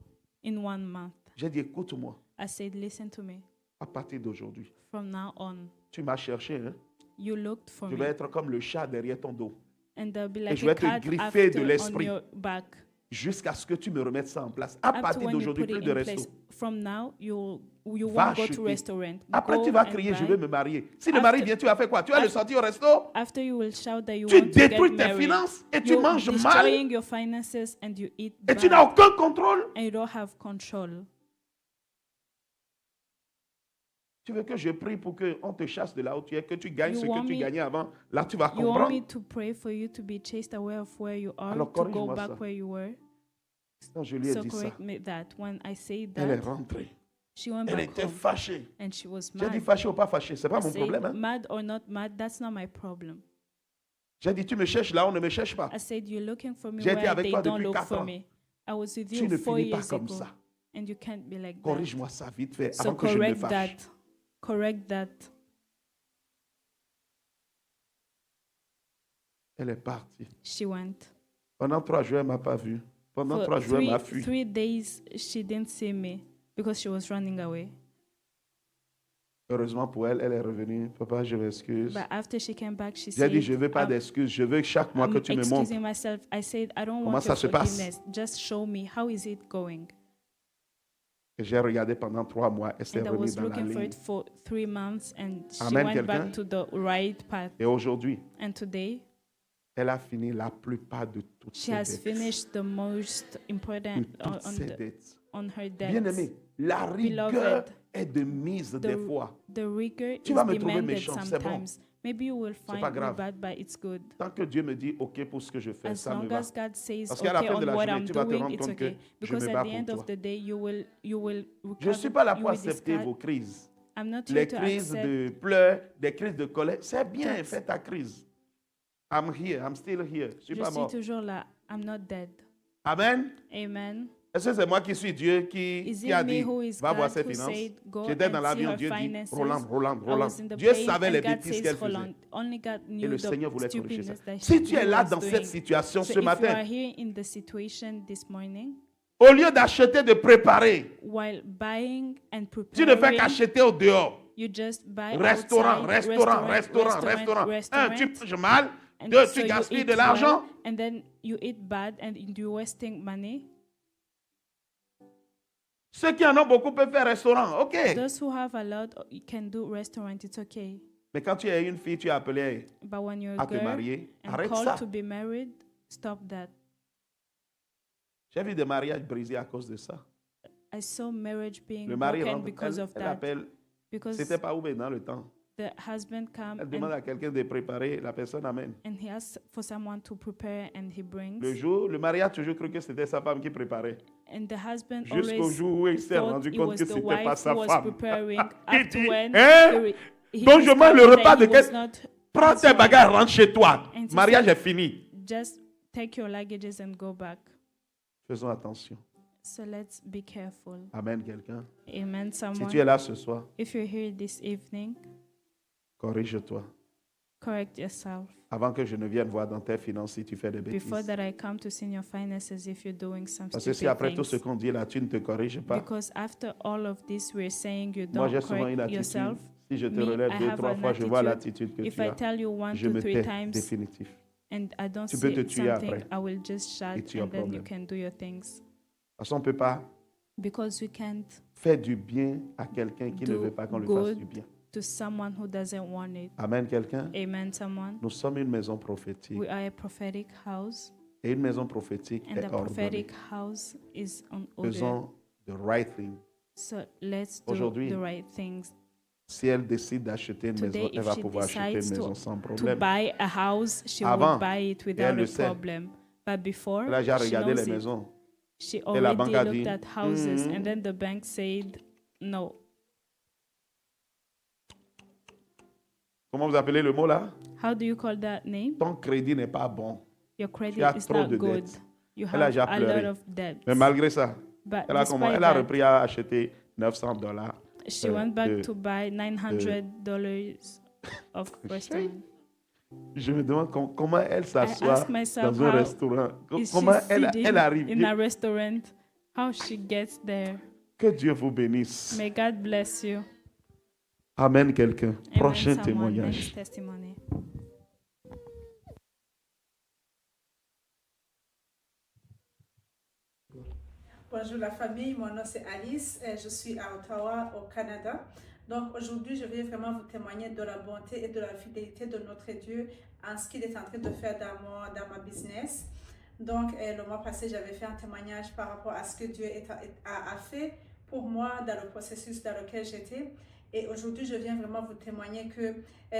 in 1 month. J'ai dit, écoute-moi, I said, listen to me. à partir d'aujourd'hui, From now on, tu m'as cherché, hein? you looked for Je me. vais être comme le chat derrière ton dos. And there'll be Et like je vais a te cat griffer de after on l'esprit. your back. Jusqu'à ce que tu me remettes ça en place. À Up to partir when you d'aujourd'hui, put plus it de in resto. place. From now, you Va won't go acheter. to restaurant. Après, Go tu vas and crier, je buy. veux me marier. Si le After- mari vient, tu vas faire quoi? Tu vas le after- sortir au resto? After you will shout that you Tu want to get détruis tes married. finances et tu You're manges mal destroying your finances and you eat et tu bad, n'as aucun contrôle. and you don't have control. Tu veux que je prie pour qu'on te chasse de là où tu es, que tu gagnes You ce que want tu me- gagnais avant. Là, tu vas You want me comprendre. to pray for you to be chased away of where you are, Alors, to go corrige-moi back ça. where you were? Non, je lui ai So dit ça. correct me that. When I say Elle est that, rentrée. she went Elle back était home fâchée. and she was J'ai dit mad. fâchée ou pas fâchée, c'est pas I mon said, problème. Hein. mad or not mad, that's not my problem. J'ai dit tu me cherches là, on ne me cherche pas. I said, you're looking for me J'ai été where avec they toi don't depuis look 4 for ans. me. I was with Tu you ne 4 finis pas years comme ago. ça. And you can't be like that. Corrige-moi ça vite fait So avant que je me correct fâche. that. Correct that. Elle est partie. She went. Pendant 3 jours, elle ne m'a pas vu. Pendant For 3 jours, elle m'a fui. 3 days, she didn't see me because she was running away. Heureusement pour elle, elle est revenue. Papa, je m'excuse. But after she came back, she J'ai said, dit, je ne veux pas "I'm- d'excuses. Je veux que chaque mois que I'm tu me montres. excusing myself." I said, I don't Comment want ça your se passe? forgiveness. Just show me. How is it going? Et j'ai regardé pendant 3 mois. Elle s'est And I remise was dans la looking for ligne. it for 3 months, and she Amen, went quelqu'un? back to the right path. Et aujourd'hui, And today, elle a fini la plupart de toutes she ses has dettes. finished the most De important toutes ses dettes. on her Bien debts. aimé, la rigueur Beloved, est de mise des fois. The rigor Tu is vas me trouver demanded méchant, c'est bon. sometimes. Maybe you will pas find me grave. bad, but it's good. Tant que Dieu me dit OK pour ce que je fais, As ça me long va. as God says Parce qu'à la okay fin de on la what journée, I'm tu vas te doing, rendre it's compte que okay. je Because me at bats the pour end toi. of the day, you will Je ne recover. suis pas là You pour will accepter discard- vos crises. I'm not here Les to crises accept. de pleurs, des crises de colère. C'est bien, That's- fais ta crise. I'm here, I'm still here. Je suis Je pas suis mort. toujours là. I'm not dead. Amen. Amen. Est-ce que c'est moi qui suis Dieu Is qui it a me dit, who is va voir God ses who finances? said, go J'étais dans and see l'avion, her Dieu dit, finances? Roland. I was in the Dieu plane savait and les God bêtises says, qu'elle hold faisait. on. Only God Et knew le the Seigneur voulait corriger ça. stupidness that Si she tu es là was dans cette doing. situation So ce if you are matin, here in the situation this morning, au lieu d'acheter, de préparer, while buying and tu ne fais preparing, qu'acheter au dehors. you just buy Restaurant. outside, Un, tu manges mal. and 2, so tu you gaspilles eat de l'argent. well, and then you eat bad and you're wasting money. Ceux qui en ont beaucoup peuvent faire restaurant. OK. Those who have a lot you can do restaurant, it's okay. Mais quand tu es une fille, tu es appelée But when you're à a te girl marier. and Arrête called ça. to be married, stop that. J'ai vu des mariages brisés à cause de ça. I saw marriage being Le mari broken rentre, because of elle that. appelle. Because C'était pas ouvert dans le temps. the husband come Elle demande à quelqu'un de préparer, la personne amène. and he asks for someone to prepare and he brings. Le jour, le mari a toujours cru que c'était sa femme qui préparait. And the husband Jusqu'au always jour où il s'est thought rendu it compte was que the c'était pas wife sa who was femme. preparing. Il Up to dit, when hein? he Donc je mange le discovered repas that de he was quel... not Prends his tes wife. bagages, rentre chez toi. And he Mariage said- est fini. Just take your luggages and go back. Faisons attention. So let's be careful. Amen, quelqu'un. Amen, Si someone. tu es là ce soir, If you're here this evening, corrige-toi. correct yourself. Avant que je ne vienne voir dans tes finances si tu fais des Before bêtises. that I come to see in your finances if you're doing some Parce que si stupid après tout ce things. qu'on dit là, tu ne te corriges pas, Because after all of this we're saying you moi don't j'ai souvent une correct attitude. yourself. Si je te Me, relève I 2, have 3 an fois, je vois attitude. l'attitude que If tu I as. tell you 1, Je 2, me 3 tais times définitif. and I don't Tu peux see te tuer something, après. I will just shout Et tu as and then you problème. can do your things. Parce qu'on ne peut pas Because we can't faire du bien à quelqu'un qui ne Do veut pas qu'on lui fasse good. du bien. to someone who doesn't want it. Amen, quelqu'un. Amen, someone. Nous sommes une maison prophétique. We are a prophetic house, Et une maison prophétique and est the ordonnée. prophetic house is on order. Faisons the right thing. So let's do Aujourd'hui, the right things. Si elle décide d'acheter une Today, maison, elle if va she pouvoir acheter une decides maison sans To problème. buy a house, she Avant, will buy it et elle without le a sait. problem. But before, Elle a déjà she regardé knows les it. maisons. She Et la already banque a looked dit, at houses, "Hmm." and then the bank said no. Comment vous appelez le mot là? How do you call that name? Ton crédit n'est pas bon. Your credit Tu as is trop not de good. dettes. You Elle a have déjà a lot pleuré. of debts. Mais malgré ça, But elle a despite elle a that, repris à acheter $900. she went back de- to buy $900 of restaurant. Je me demande comment elle s'assoit ask myself dans un how restaurant. Is she Comment elle sitting arrive. in a restaurant? How she gets there? Que Dieu vous bénisse. May God bless you. Amen quelqu'un. Amen, Prochain someone. témoignage. Next testimony. Bonjour la famille, mon nom c'est Alice, et je suis à Ottawa au Canada. Donc aujourd'hui je vais vraiment vous témoigner de la bonté et de la fidélité de notre Dieu en ce qu'il est en train de faire dans ma business. Donc le mois passé j'avais fait un témoignage par rapport à ce que Dieu a fait pour moi dans le processus dans lequel j'étais. Et aujourd'hui je viens vraiment vous témoigner que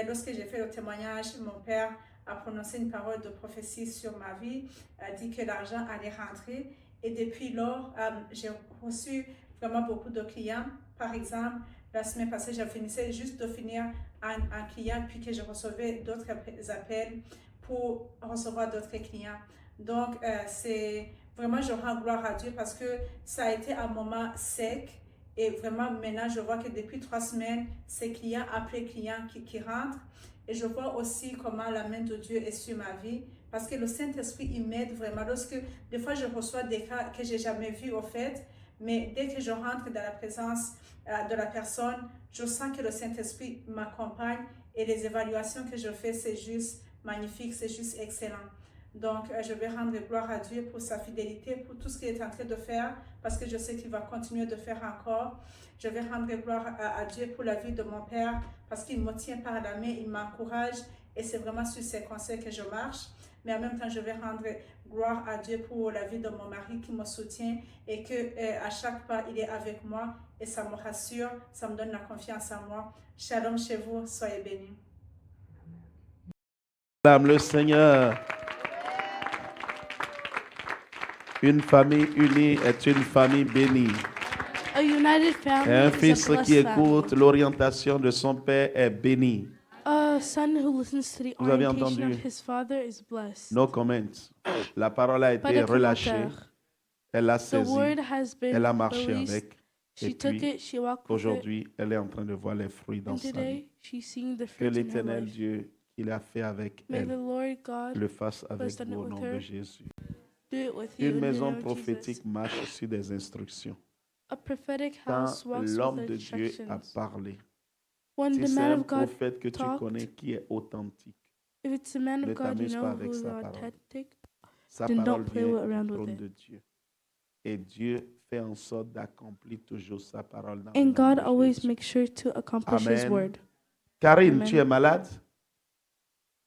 lorsque j'ai fait le témoignage, mon père a prononcé une parole de prophétie sur ma vie, a dit que l'argent allait rentrer. Et depuis lors, j'ai reçu vraiment beaucoup de clients. Par exemple, la semaine passée, je finissais juste de finir un client, puis que je recevais d'autres appels pour recevoir d'autres clients. Donc, c'est vraiment, je rends gloire à Dieu parce que ça a été un moment sec. Et vraiment, maintenant, je vois que depuis 3 semaines, ces clients, après clients qui rentrent. Et je vois aussi comment la main de Dieu est sur ma vie. Parce que le Saint-Esprit, il m'aide vraiment. Lorsque, des fois, je reçois des cas que je n'ai jamais vus au fait, mais dès que je rentre dans la présence de la personne, je sens que le Saint-Esprit m'accompagne et les évaluations que je fais, c'est juste magnifique, c'est juste excellent. Donc, je vais rendre gloire à Dieu pour sa fidélité, pour tout ce qu'il est en train de faire, parce que je sais qu'il va continuer de faire encore. Je vais rendre gloire à Dieu pour la vie de mon père, parce qu'il me tient par la main, il m'encourage, et c'est vraiment sur ses conseils que je marche. Mais en même temps, je vais rendre gloire à Dieu pour la vie de mon mari qui me soutient et que à chaque pas, il est avec moi et ça me rassure, ça me donne la confiance en moi. Shalom chez vous, soyez bénis. Madame le Seigneur. Une famille unie est une famille bénie. A united family Et un is fils a qui blessed family. écoute l'orientation de son père est béni. A son who listens to the Vous avez orientation entendu? of his father is blessed. No comments. La parole a Pas été de relâchée. commentaires. Elle l'a The saisie. word has been Elle a marché released. avec. She Et took puis, it, she walked with it, aujourd'hui, elle est en train de voir les fruits dans and sa vie. today she's seeing the Que fruits in her l'Éternel life. Dieu qu'il a fait avec May the elle Lord God le fasse avec done it vous au with nom her. de Jésus. do it with you Une in the maison name of Jesus. prophétique marche sur des instructions. A prophetic Quand house walks l'homme with de Dieu a instructions. parlé, When si the c'est man un of God prophète que tu talked, connais qui est authentique, if it's a man ne of God you t'amuse know pas avec who's sa parole. authentic, sa then parole don't play vient around au with trône it. de Dieu. Et Dieu fait en sorte d'accomplir toujours sa parole dans le And nom God de always Jésus. makes sure to accomplish His Amen. word. Karine, Amen. tu es malade?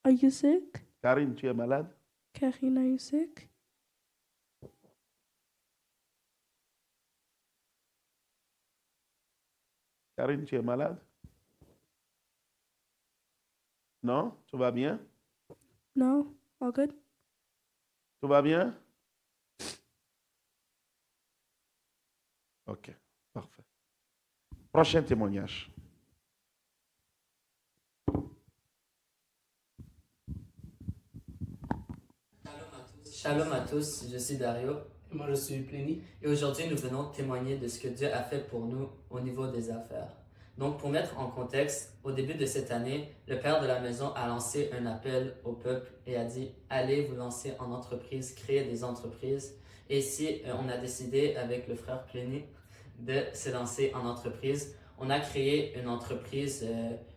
Are you sick? Karine, tu es malade? Karine, are you sick? Karine, tu es malade? Non? Tout va bien? No? All good? Tout va bien? Ok, parfait. Prochain témoignage. Shalom à tous, je suis Dario Moi, je suis Pléni. et aujourd'hui nous venons témoigner de ce que Dieu a fait pour nous au niveau des affaires. Donc pour mettre en contexte, au début de cette année, le père de la maison a lancé un appel au peuple et a dit « Allez vous lancer en entreprise, créer des entreprises ». Et ici, on a décidé avec le frère Pléni de se lancer en entreprise. On a créé une entreprise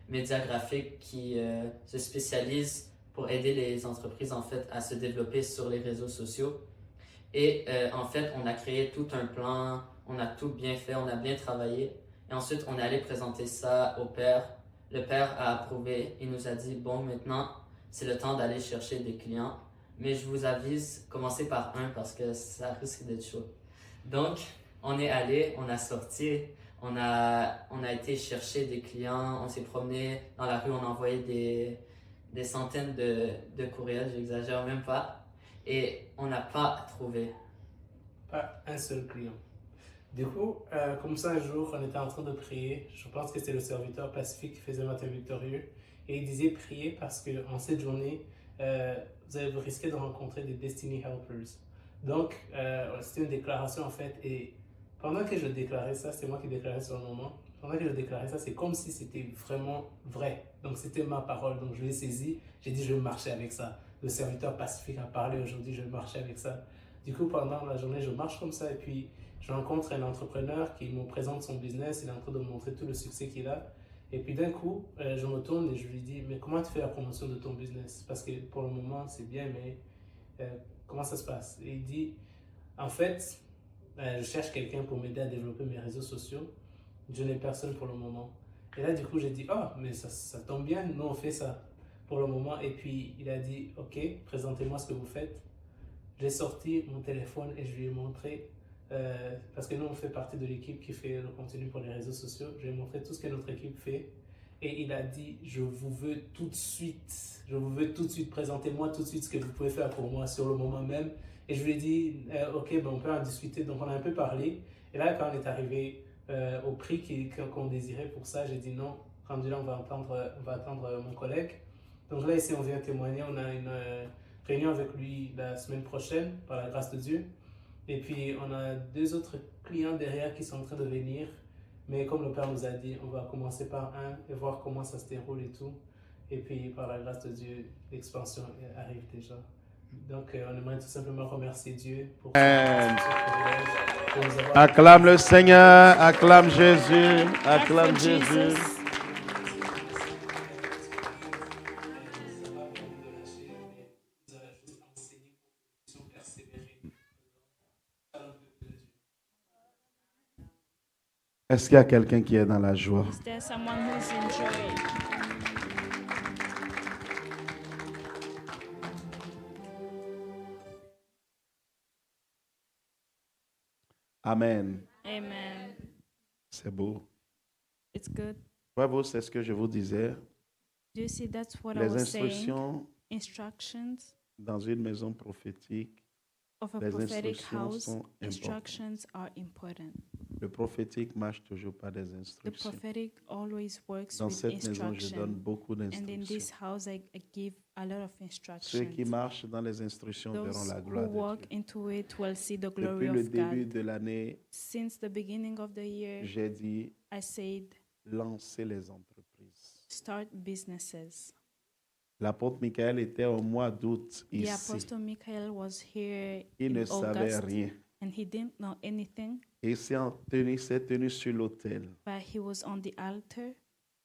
médiagraphique qui se spécialise pour aider les entreprises en fait à se développer sur les réseaux sociaux. Et en fait, on a créé tout un plan, on a tout bien fait, on a bien travaillé. Et ensuite, on est allé présenter ça au père. Le père a approuvé, il nous a dit, bon, maintenant, c'est le temps d'aller chercher des clients. Mais je vous avise, commencez par un parce que ça risque d'être chaud. Donc, on est allé, on a sorti, on a été chercher des clients, on s'est promené dans la rue, on a envoyé des centaines de courriels, j'exagère même pas. Et on n'a pas trouvé. Pas un seul client. Du coup, comme ça, un jour, on était en train de prier. Je pense que c'était le serviteur Pacifique qui faisait Matin Victorieux. Et il disait prier parce qu'en cette journée, vous risquez de rencontrer des Destiny Helpers. Donc, c'était une déclaration en fait. Et pendant que je déclarais ça, c'est moi qui déclarais sur le moment. Pendant que je déclarais ça, c'est comme si c'était vraiment vrai. Donc, c'était ma parole. Donc, je l'ai saisi. J'ai dit, je vais marcher avec ça. Le serviteur pacifique a parlé aujourd'hui, je vais marcher avec ça. Du coup, pendant la journée, je marche comme ça. Et puis, je rencontre un entrepreneur qui me présente son business. Il est en train de me montrer tout le succès qu'il a. Et puis, d'un coup, je me tourne et je lui dis, mais comment tu fais la promotion de ton business? Parce que pour le moment, c'est bien, mais comment ça se passe? Et il dit, en fait, je cherche quelqu'un pour m'aider à développer mes réseaux sociaux. Je n'ai personne pour le moment. Et là, du coup, j'ai dit, oh, mais ça tombe bien, nous, on fait ça pour le moment. Et puis, il a dit, ok, présentez-moi ce que vous faites. J'ai sorti mon téléphone et je lui ai montré, parce que nous, on fait partie de l'équipe qui fait le contenu pour les réseaux sociaux. Je lui ai montré tout ce que notre équipe fait. Et il a dit, je vous veux tout de suite. Je vous veux tout de suite. Présentez-moi tout de suite ce que vous pouvez faire pour moi sur le moment même. Et je lui ai dit, ok, ben on peut en discuter. Donc, on a un peu parlé. Et là, quand on est arrivé au prix qu'on désirait pour ça, j'ai dit non. Rendu là, on va attendre mon collègue. Donc là, ici, on vient témoigner. On a une réunion avec lui la semaine prochaine, par la grâce de Dieu. Et puis, on a 2 autres clients derrière qui sont en train de venir. Mais comme le Père nous a dit, on va commencer par un et voir comment ça se déroule et tout. Et puis, par la grâce de Dieu, l'expansion arrive déjà. Donc, on aimerait tout simplement remercier Dieu pour ce privilège. Pour nous avoir... Acclame le Seigneur, acclame Jésus, acclame Jésus. Est-ce qu'il y a quelqu'un qui est dans la joie? Is there someone who's in joy? Amen. Amen. C'est beau. It's good. Bravo, c'est ce que je vous disais. Do you see that's what I Les was saying? instructions Instructions dans une maison prophétique, of a les prophetic instructions house. sont importantes. Instructions are important. Le prophétique marche toujours par des The instructions. prophetic always works Dans with cette maison, je donne instruction. beaucoup And in this d'instructions. house, I give a lot of Ceux instructions. qui marchent dans les instructions verront Those la who gloire de walk Dieu. into it will see the glory Depuis le of début God. de l'année, Since the beginning of the year, j'ai dit I said, lancer les entreprises. start businesses. L'apôtre Michael était au mois d'août The ici. Apostle Michael was here Il ne in savait August, rien. and he didn't know anything, Et il s'est tenu sur l'autel. but he was on the altar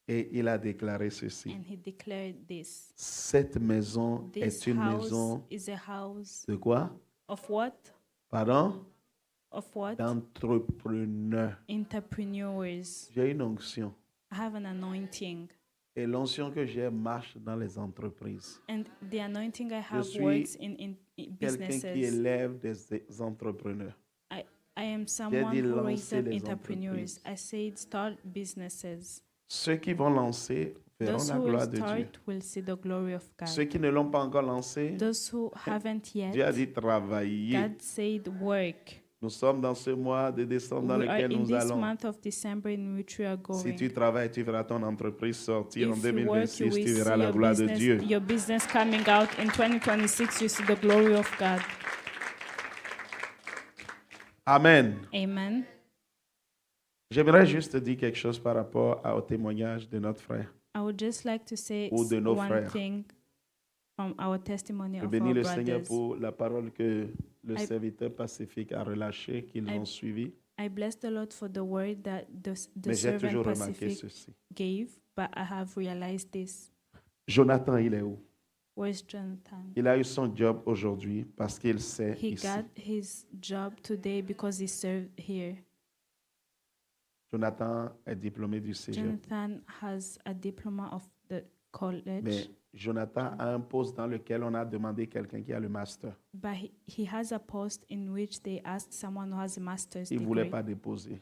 Et il a déclaré ceci. and he declared this. Cette maison This est une house maison is a house de quoi? of what? Pardon? Of what? D'entrepreneurs. Entrepreneurs. J'ai une onction. I have an anointing. Et l'onction que j'ai marche dans les entreprises. And the anointing I have suis works in Quelqu'un qui businesses. élève des entrepreneurs. I am someone dit who raises lancer up les entrepreneurs. entreprises. I said start businesses. Ceux qui vont lancer verront Those la who will gloire de Dieu. start will see the glory of Ceux God. qui ne l'ont pas encore lancé, Those who haven't Dieu a yet, dit travailler. God said work. Nous sommes dans ce mois de décembre dans We are lequel in nous this allons. month of December in which we are Si tu going. travailles, tu verras ton entreprise sortir en If you work, 2026, you will tu see verras la gloire de Dieu. your business coming out in 2026. You see the glory of God. Amen. Amen. J'aimerais juste te dire quelque chose par rapport au témoignage de notre frère. I would just like to say Ou de nos one frères. thing from our testimony Je of bénis our le Seigneur brothers. pour la parole que le I- serviteur pacifique a relâchée, qu'ils I- ont suivie. I bless the Lord for the word that the Mais j'ai servant toujours remarqué Pacific ceci. gave, but I have realized this. Jonathan, il est où? Where's Jonathan? Il a eu son job aujourd'hui parce qu'il sait He ici. got his job today because he served here. Jonathan est diplômé du cégep. Jonathan has a diploma of the college, Mais Jonathan a un poste dans lequel on a demandé quelqu'un qui a le master. but he has a post in which they asked someone who has a master's Il ne voulait degree, pas déposer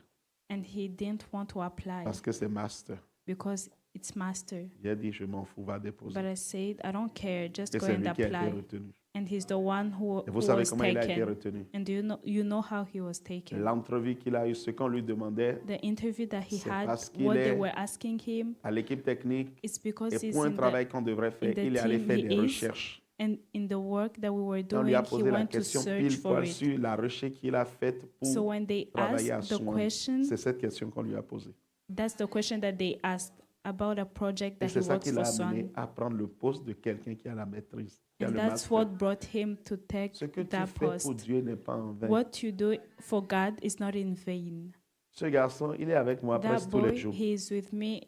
and he didn't want to apply parce que c'est master. because it's master. Il a dit, je m'en fous, va déposer. But I said, I don't care, just Et go c'est and lui qui a été apply. retenu. And he's the one Et who vous savez was comment il a été taken. retenu. And you know how he was taken. L'entrevue qu'il a eue, ce qu'on lui demandait The interview that he C'est had, parce qu'il what they est were asking him, à l'équipe technique it's because et he's pour un in travail qu'on devrait faire, the il est allé team faire he des is. recherches. And in the work that we were On lui a doing, he posé la went to question search pile for poil it. sur la recherche qu'il a faite So pour when they travailler à asked the Swan. question, C'est cette question qu'on lui a posée. that's the question that they asked about a project Et that he c'est ça works qui for l'a amené Swan. à prendre le poste de quelqu'un qui a la maîtrise, qui a And le that's master. what brought him to take Ce que tu that fais pour post. Dieu n'est pas en vain. What you do for God is not in vain. Ce garçon, il est avec moi That presque tous les boy, jours. he is with me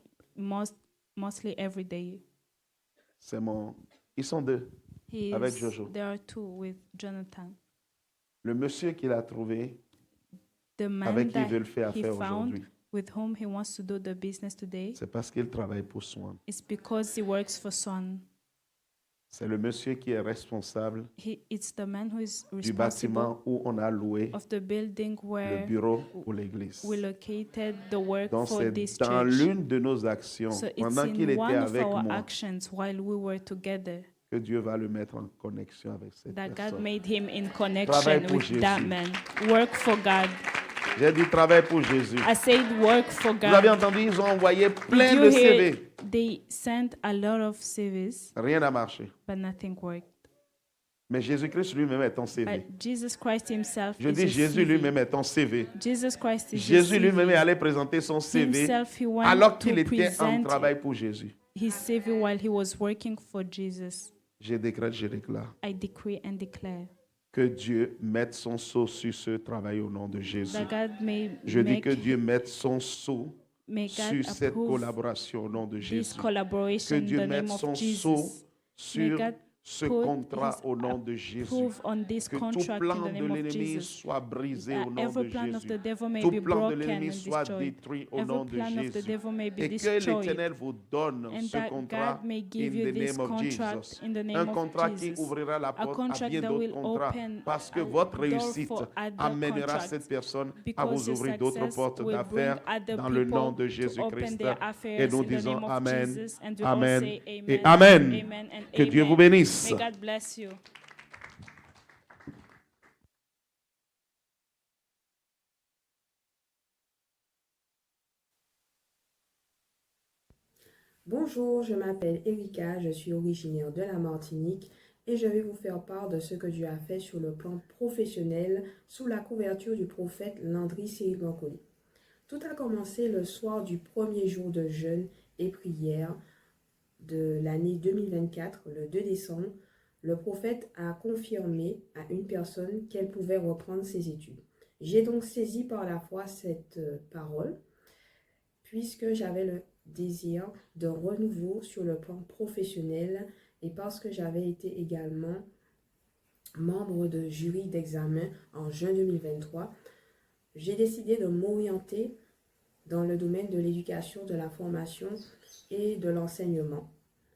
mostly every day. Ils sont deux. He Avec is, Jojo. there are two with Jonathan. Le monsieur qu'il a trouvé, The man avec qui il that veut le faire he affaire found aujourd'hui, with whom he wants to do the business today c'est parce qu'il travaille pour Swan. is because he works for Swan. C'est le monsieur qui est responsable It's the man who is du responsible bâtiment où on a loué of the building le where bureau pour l'église. we located the work Donc for c'est this dans church. l'une de nos actions, So it's pendant qu'il in était one of avec our moi, actions while we were together que Dieu va le mettre en connexion avec cette that God personne. made him in Travaille connection pour with that Jésus. man. Work for God. J'ai dit travail pour Jésus. I said work for Vous avez God. entendu, ils ont envoyé plein Did de you hear? CV. They sent a lot of CVs, Rien n'a marché. but nothing worked. Mais Jésus-Christ lui-même est ton CV. But Jesus Christ himself Je is dis a Jésus CV. lui-même est ton CV. Jesus Christ is Jésus a lui-même est CV. allé présenter son CV Himself, he went alors to qu'il était en present travail pour Jésus. his CV while he was working for Jesus. Je décrète, je déclare I decree and declare que Dieu mette son sceau sur ce travail au nom de Jésus. that God may Je dis que make, Dieu mette son sceau may sur God cette approve collaboration au nom de this Jésus. Que collaboration in Dieu the mette name son of sceau Jesus. sur God ce put contrat his au nom de Jésus. Approve on this Que tout contract plan in the de name of l'ennemi Jesus. soit brisé That au nom every de plan of the Jésus. devil may Tout be plan de broken l'ennemi and soit destroyed. détruit au Every nom de plan of the Jésus. devil may be Et que destroyed. l'Éternel vous donne And ce that contrat God may in give you the this name of contract Jesus. in the Un name of contrat qui Jesus. ouvrira la A porte à contract bien that d'autres will contrats. open Parce que a votre door réussite for other amènera contracts. cette personne à Because vous your ouvrir d'autres success portes will d'affaires bring other dans le nom de people to open Jésus-Christ. their affairs Et nous in the disons name of Amen, Jesus. And we all Amen say et amen, Amen. amen and Que Dieu amen. vous bénisse. May God bless you. Bonjour, je m'appelle Erika, je suis originaire de la Martinique et je vais vous faire part de ce que Dieu a fait sur le plan professionnel sous la couverture du prophète Landry Cyril Bancoli. Tout a commencé le soir du premier jour de jeûne et prière de l'année 2024, le 2 décembre. Le prophète a confirmé à une personne qu'elle pouvait reprendre ses études. J'ai donc saisi par la foi cette parole puisque j'avais le désir de renouveau sur le plan professionnel et parce que j'avais été également membre de jury d'examen en juin 2023, j'ai décidé de m'orienter dans le domaine de l'éducation, de la formation et de l'enseignement.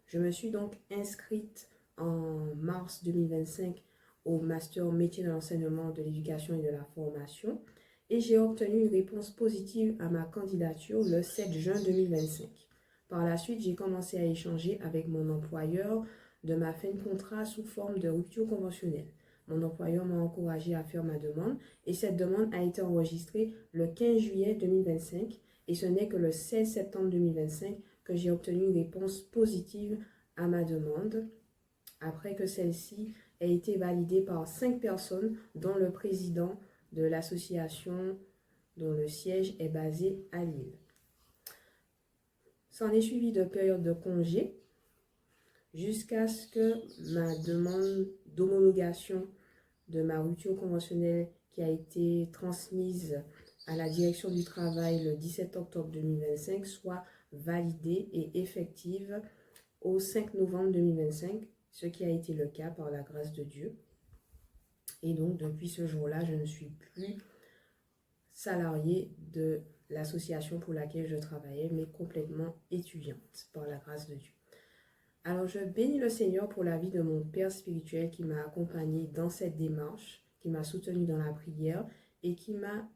Je me suis donc inscrite en mars 2025 au master métier de l'enseignement, de l'éducation et de la formation. Et j'ai obtenu une réponse positive à ma candidature le 7 juin 2025. Par la suite, j'ai commencé à échanger avec mon employeur de ma fin de contrat sous forme de rupture conventionnelle. Mon employeur m'a encouragé à faire ma demande et cette demande a été enregistrée le 15 juillet 2025 et ce n'est que le 16 septembre 2025 que j'ai obtenu une réponse positive à ma demande après que celle-ci ait été validée par 5 personnes dont le président de l'association dont le siège est basé à Lille. S'en est suivi de périodes de congé jusqu'à ce que ma demande d'homologation de ma rupture conventionnelle qui a été transmise à la direction du travail le 17 octobre 2025 soit validée et effective au 5 novembre 2025, ce qui a été le cas par la grâce de Dieu. Et donc, depuis ce jour-là, je ne suis plus salariée de l'association pour laquelle je travaillais, mais complètement étudiante par la grâce de Dieu. Alors, je bénis le Seigneur pour la vie de mon père spirituel qui m'a accompagnée dans cette démarche, qui m'a soutenue dans la prière et qui m'a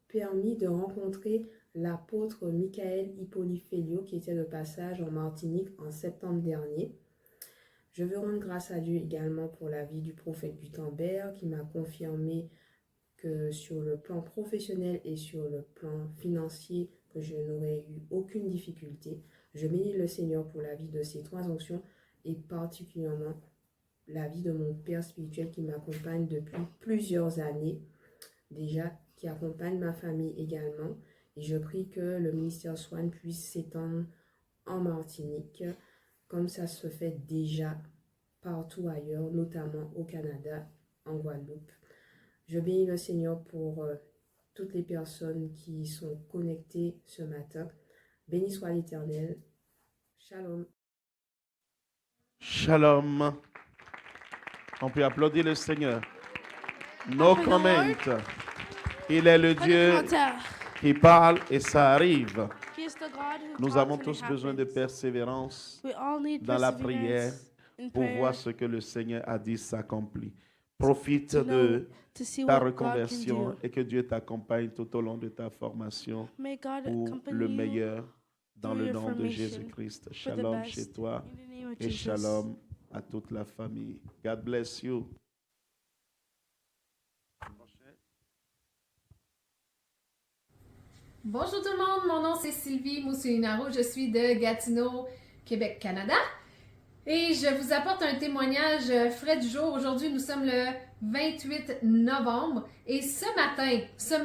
permis de rencontrer l'apôtre Michael Hippolyte Félio qui était de passage en Martinique en septembre dernier. Je veux rendre grâce à Dieu également pour la vie du prophète Gutenberg qui m'a confirmé que sur le plan professionnel et sur le plan financier, que je n'aurais eu aucune difficulté. Je bénis le Seigneur pour la vie de ces 3 onctions et particulièrement la vie de mon père spirituel qui m'accompagne depuis plusieurs années déjà, qui accompagne ma famille également. Et je prie que le ministère Swan puisse s'étendre en Martinique, comme ça se fait déjà partout ailleurs, notamment au Canada, en Guadeloupe. Je bénis le Seigneur pour toutes les personnes qui sont connectées ce matin. Béni soit l'Éternel. Shalom. Shalom. On peut applaudir le Seigneur. No Après comment. Il est le Pas de Dieu commentaire. qui parle et ça arrive. He is the God who Nous talks avons and it tous besoin de happens. persévérance We all need dans la prière perseverance in pour prayer voir ce que le Seigneur a dit s'accomplit. Profite to know, de to see ta what God can reconversion do. et que Dieu t'accompagne tout au long de ta formation May God pour accompany le you meilleur dans through le your nom de formation Jésus-Christ. for the Shalom best. chez toi In the name of et Jesus. shalom à toute la famille. God bless you. Bonjour tout le monde, mon nom c'est Sylvie Mousselinaro, je suis de Gatineau, Québec, Canada. Et je vous apporte un témoignage frais du jour. Aujourd'hui, nous sommes le 28 novembre. Et ce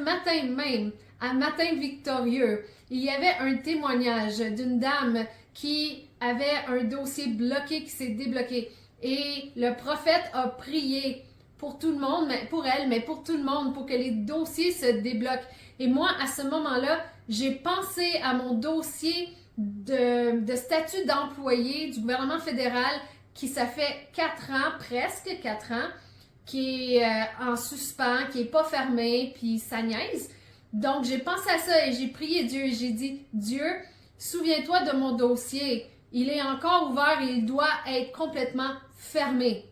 matin même, à Matin Victorieux, il y avait un témoignage d'une dame qui avait un dossier bloqué qui s'est débloqué. Et le prophète a prié pour tout le monde, mais pour elle, mais pour tout le monde, pour que les dossiers se débloquent. Et moi, à ce moment-là, j'ai pensé à mon dossier de statut d'employé du gouvernement fédéral qui ça fait 4 ans, presque 4 ans, qui est en suspens, qui n'est pas fermé, puis ça niaise. Donc, j'ai pensé à ça et j'ai prié Dieu et j'ai dit, Dieu, souviens-toi de mon dossier. Il est encore ouvert et il doit être complètement fermé.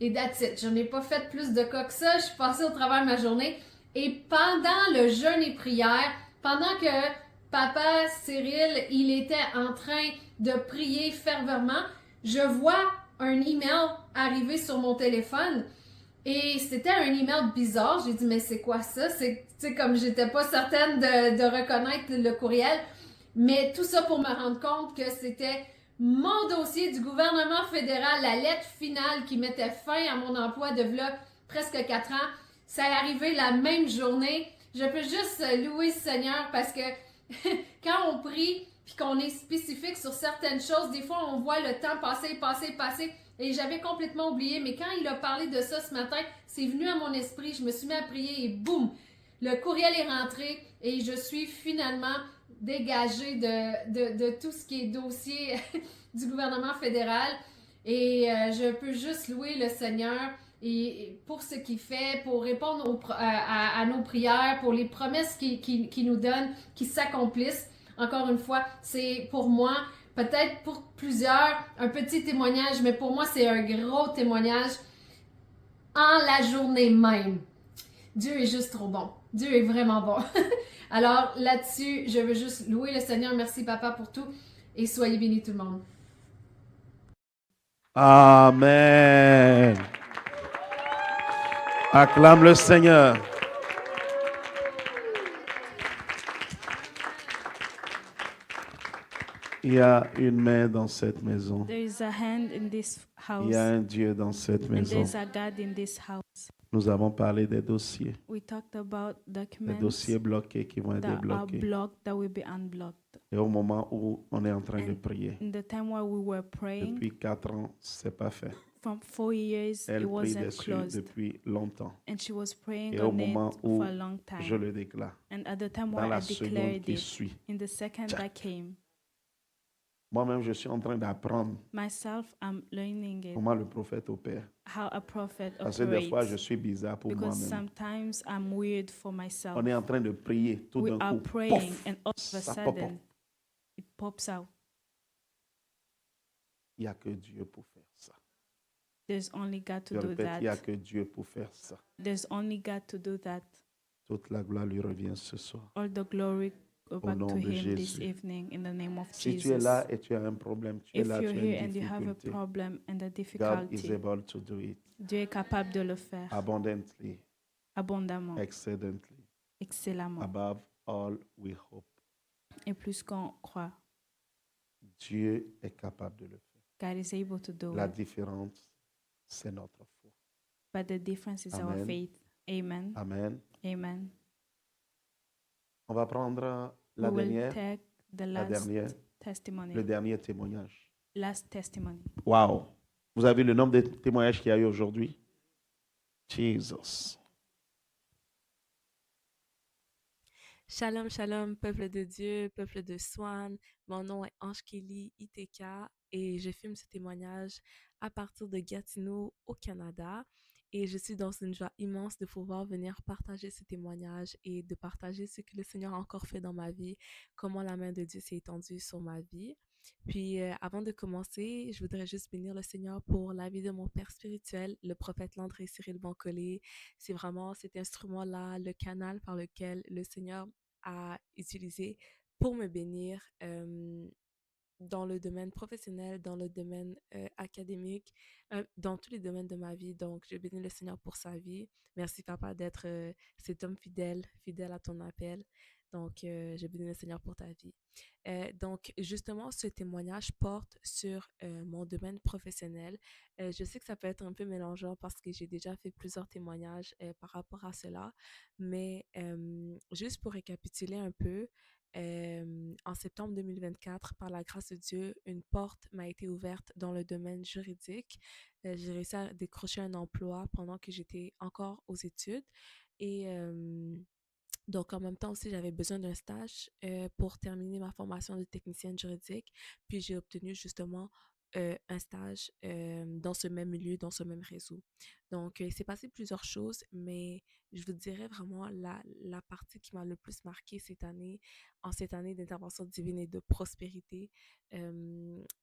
Et that's it. Je n'ai pas fait plus de cas que ça. Je suis passée au travers de ma journée. Et pendant le jeûne et prière, pendant que Papa Cyril, il était en train de prier fervemment, je vois un email arriver sur mon téléphone. Et c'était un email bizarre. J'ai dit, mais c'est quoi ça? C'est comme j'étais pas certaine de reconnaître le courriel. Mais tout ça pour me rendre compte que c'était mon dossier du gouvernement fédéral, la lettre finale qui mettait fin à mon emploi de là presque 4 ans. Ça est arrivé la même journée. Je peux juste louer le Seigneur parce que quand on prie puis qu'on est spécifique sur certaines choses, des fois on voit le temps passer et j'avais complètement oublié. Mais quand il a parlé de ça ce matin, c'est venu à mon esprit, je me suis mis à prier et boum! Le courriel est rentré et je suis finalement dégagée de tout ce qui est dossier du gouvernement fédéral. Et je peux juste louer le Seigneur et pour ce qu'il fait, pour répondre à nos prières, pour les promesses qu'il nous donne, qui s'accomplissent. Encore une fois, c'est pour moi, peut-être pour plusieurs, un petit témoignage, mais pour moi, c'est un gros témoignage en la journée même. Dieu est juste trop bon. Dieu est vraiment bon. Alors là-dessus, je veux juste louer le Seigneur. Merci Papa pour tout et soyez bénis tout le monde. Amen. Acclame le Seigneur. Il y a une main dans cette maison. There is a hand in this house. Il y a un Dieu dans cette And maison. there's a God in this house. Nous avons parlé des dossiers. We talked about Des documents dossiers bloqués qui vont être that are débloqués. blocked that will be unblocked. Et au moment où on est en train de And prier, in the time where we were praying, depuis 4 ans, c'est pas fait. from 4 years, Elle it prie wasn't dessus closed. depuis longtemps. And she was praying Et au on it moment où for a long time. je le déclare, And at the time dans where la I seconde declared qui it, suit, in the second that came, moi-même, je suis en train d'apprendre myself, I'm learning it, comment le prophète opère. how a prophet Parce que des fois, je operates. suis bizarre pour Because moi-même. sometimes I'm weird for myself. On est en train de prier tout We d'un are coup. praying Pof, and all of a ça pop up. sudden it pops out. Il n'y a que Dieu pour faire ça. There's only God Je to do répète, il n'y a that. que Dieu pour faire ça. There's only God to do that. Toute la gloire lui revient ce soir. All the glory back nom to de Him this Jésus. evening in the name of Si tu es Jesus. là et tu as un problème, tu es If là, you're tu as here une and you have a difficulté, problem and a God is difficulty, able to do it Dieu est capable de le faire abundantly, abondamment, exceedingly, excellemment, above all we hope. et plus qu'on croit. Dieu est capable de le faire. God is able to do La it. différence, c'est notre foi. But the difference is our Amen. faith. Amen. Amen. Amen. On va prendre la We will dernière, take the la last dernière, testimony. le dernier témoignage. Last testimony. Wow. Vous avez le nombre de témoignages qu'il y a eu aujourd'hui? Jesus. Shalom, shalom, peuple de Dieu, peuple de Swan. Mon nom est Ange Kelly Iteka et je filme ce témoignage à partir de Gatineau, au Canada. Et je suis dans une joie immense de pouvoir venir partager ce témoignage et de partager ce que le Seigneur a encore fait dans ma vie, comment la main de Dieu s'est étendue sur ma vie. Puis, avant de commencer, je voudrais juste bénir le Seigneur pour la vie de mon père spirituel, le prophète Landry Cyril Bancolé. C'est vraiment cet instrument-là, le canal par lequel le Seigneur a utilisé pour me bénir dans le domaine professionnel, dans le domaine académique, dans tous les domaines de ma vie. Donc, je bénis le Seigneur pour sa vie. Merci, Papa, d'être cet homme fidèle, fidèle à ton appel. Donc, je bénis le Seigneur pour ta vie. Donc, justement, ce témoignage porte sur mon domaine professionnel. Je sais que ça peut être un peu mélangeant parce que j'ai déjà fait plusieurs témoignages par rapport à cela, mais juste pour récapituler un peu, en septembre 2024, par la grâce de Dieu, une porte m'a été ouverte dans le domaine juridique. J'ai réussi à décrocher un emploi pendant que j'étais encore aux études et donc, en même temps aussi, j'avais besoin d'un stage pour terminer ma formation de technicienne juridique. Puis, j'ai obtenu justement un stage dans ce même milieu, dans ce même réseau. Donc, il s'est passé plusieurs choses, mais je vous dirais vraiment la partie qui m'a le plus marquée en cette année d'intervention divine et de prospérité,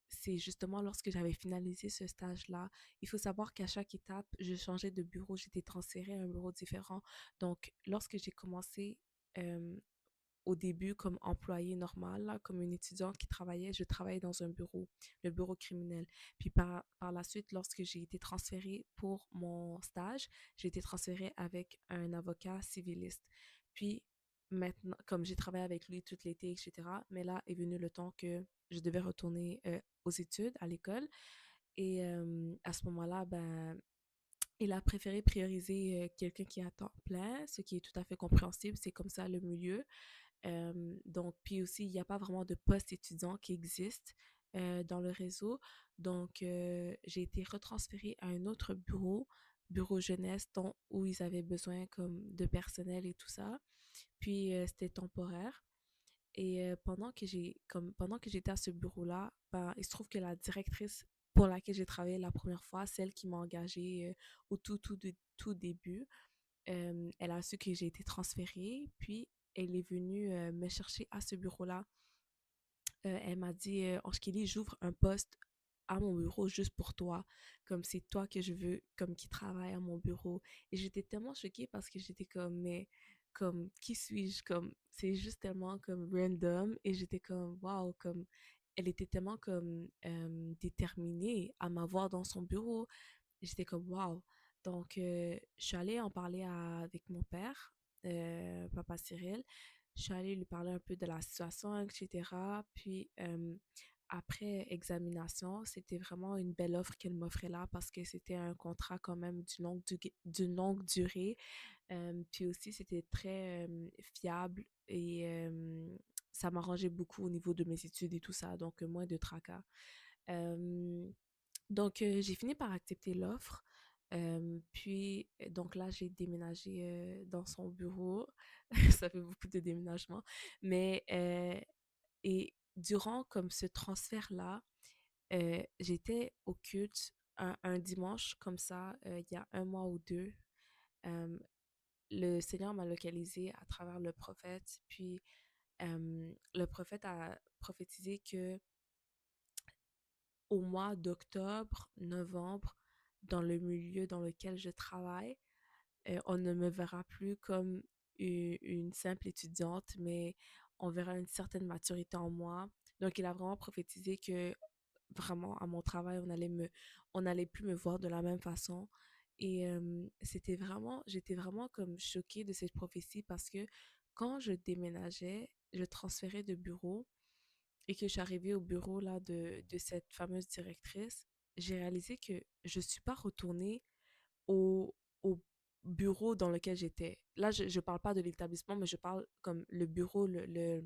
c'est justement lorsque j'avais finalisé ce stage-là. Il faut savoir qu'à chaque étape, je changeais de bureau, j'étais transférée à un bureau différent. Donc, lorsque j'ai commencé au début comme employée normale, là, comme une étudiante qui travaillait, je travaillais dans un bureau, le bureau criminel. Puis par la suite, lorsque j'ai été transférée pour mon stage, j'ai été transférée avec un avocat civiliste. Puis maintenant, comme j'ai travaillé avec lui tout l'été, etc., mais là est venu le temps que je devais retourner aux études, à l'école. Et à ce moment-là, ben, il a préféré prioriser quelqu'un qui est à temps plein, ce qui est tout à fait compréhensible. C'est comme ça le milieu. Donc, puis aussi, il n'y a pas vraiment de poste étudiant qui existe dans le réseau. Donc, j'ai été retransférée à un autre bureau jeunesse, où ils avaient besoin comme de personnel et tout ça. Puis, c'était temporaire. Et pendant que j'étais à ce bureau-là, ben, il se trouve que la directrice pour laquelle j'ai travaillé la première fois, celle qui m'a engagée au tout début, elle a su que j'ai été transférée, puis elle est venue me chercher à ce bureau-là. Elle m'a dit, Ange Kelly, j'ouvre un poste à mon bureau juste pour toi, comme c'est toi que je veux, comme qui travaille à mon bureau. Et j'étais tellement choquée parce que j'étais comme, mais comme, qui suis-je? Comme, c'est juste tellement comme random. Et j'étais comme, waouh, comme, elle était tellement comme déterminée à m'avoir dans son bureau. Et j'étais comme, waouh. Donc, je suis allée en parler avec mon père, Papa Cyril. Je suis allée lui parler un peu de la situation, etc. Puis, après examination, c'était vraiment une belle offre qu'elle m'offrait là parce que c'était un contrat quand même d'une longue durée. Puis aussi, c'était très fiable et ça m'arrangeait beaucoup au niveau de mes études et tout ça, donc moins de tracas. Donc, j'ai fini par accepter l'offre. Puis, donc là, j'ai déménagé dans son bureau. Ça fait beaucoup de déménagements. Mais, et durant comme ce transfert-là, j'étais au culte un dimanche comme ça, il y a 1 mois ou 2. Le Seigneur m'a localisée à travers le prophète. Puis, le prophète a prophétisé que au mois d'octobre, novembre, dans le milieu dans lequel je travaille, on ne me verra plus comme une simple étudiante, mais on verra une certaine maturité en moi. Donc, il a vraiment prophétisé que vraiment à mon travail, on allait plus me voir de la même façon. Et j'étais vraiment comme choquée de cette prophétie parce que quand je déménageais, je transférais de bureau et que je suis arrivée au bureau là de cette fameuse directrice, j'ai réalisé que je suis pas retournée au bureau dans lequel j'étais. Là, je parle pas de l'établissement, mais je parle comme le bureau, le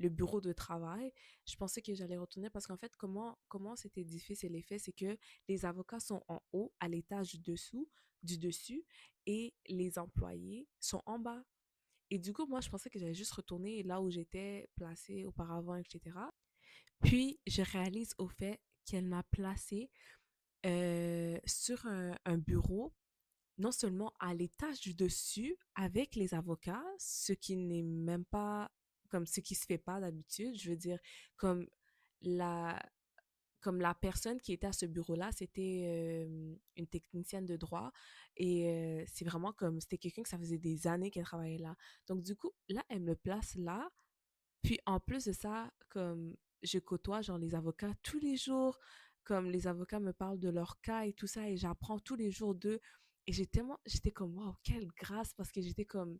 bureau de travail. Je pensais que j'allais retourner parce qu'en fait, comment c'était difficile et fait, c'est que les avocats sont en haut, à l'étage du dessus, et les employés sont en bas. Et du coup, moi, je pensais que j'allais juste retourner là où j'étais placée auparavant, etc. Puis, je réalise au fait qu'elle m'a placée sur un bureau, non seulement à l'étage du dessus avec les avocats, ce qui n'est même pas comme ce qui se fait pas d'habitude. Je veux dire, comme la, comme la personne qui était à ce bureau-là, c'était une technicienne de droit et c'est vraiment comme, c'était quelqu'un que ça faisait des années qu'elle travaillait là. Donc du coup, là, elle me place là. Puis en plus de ça, comme je côtoie genre les avocats tous les jours, comme les avocats me parlent de leur cas et tout ça, et j'apprends tous les jours d'eux. Et j'étais comme, waouh, quelle grâce, parce que j'étais comme,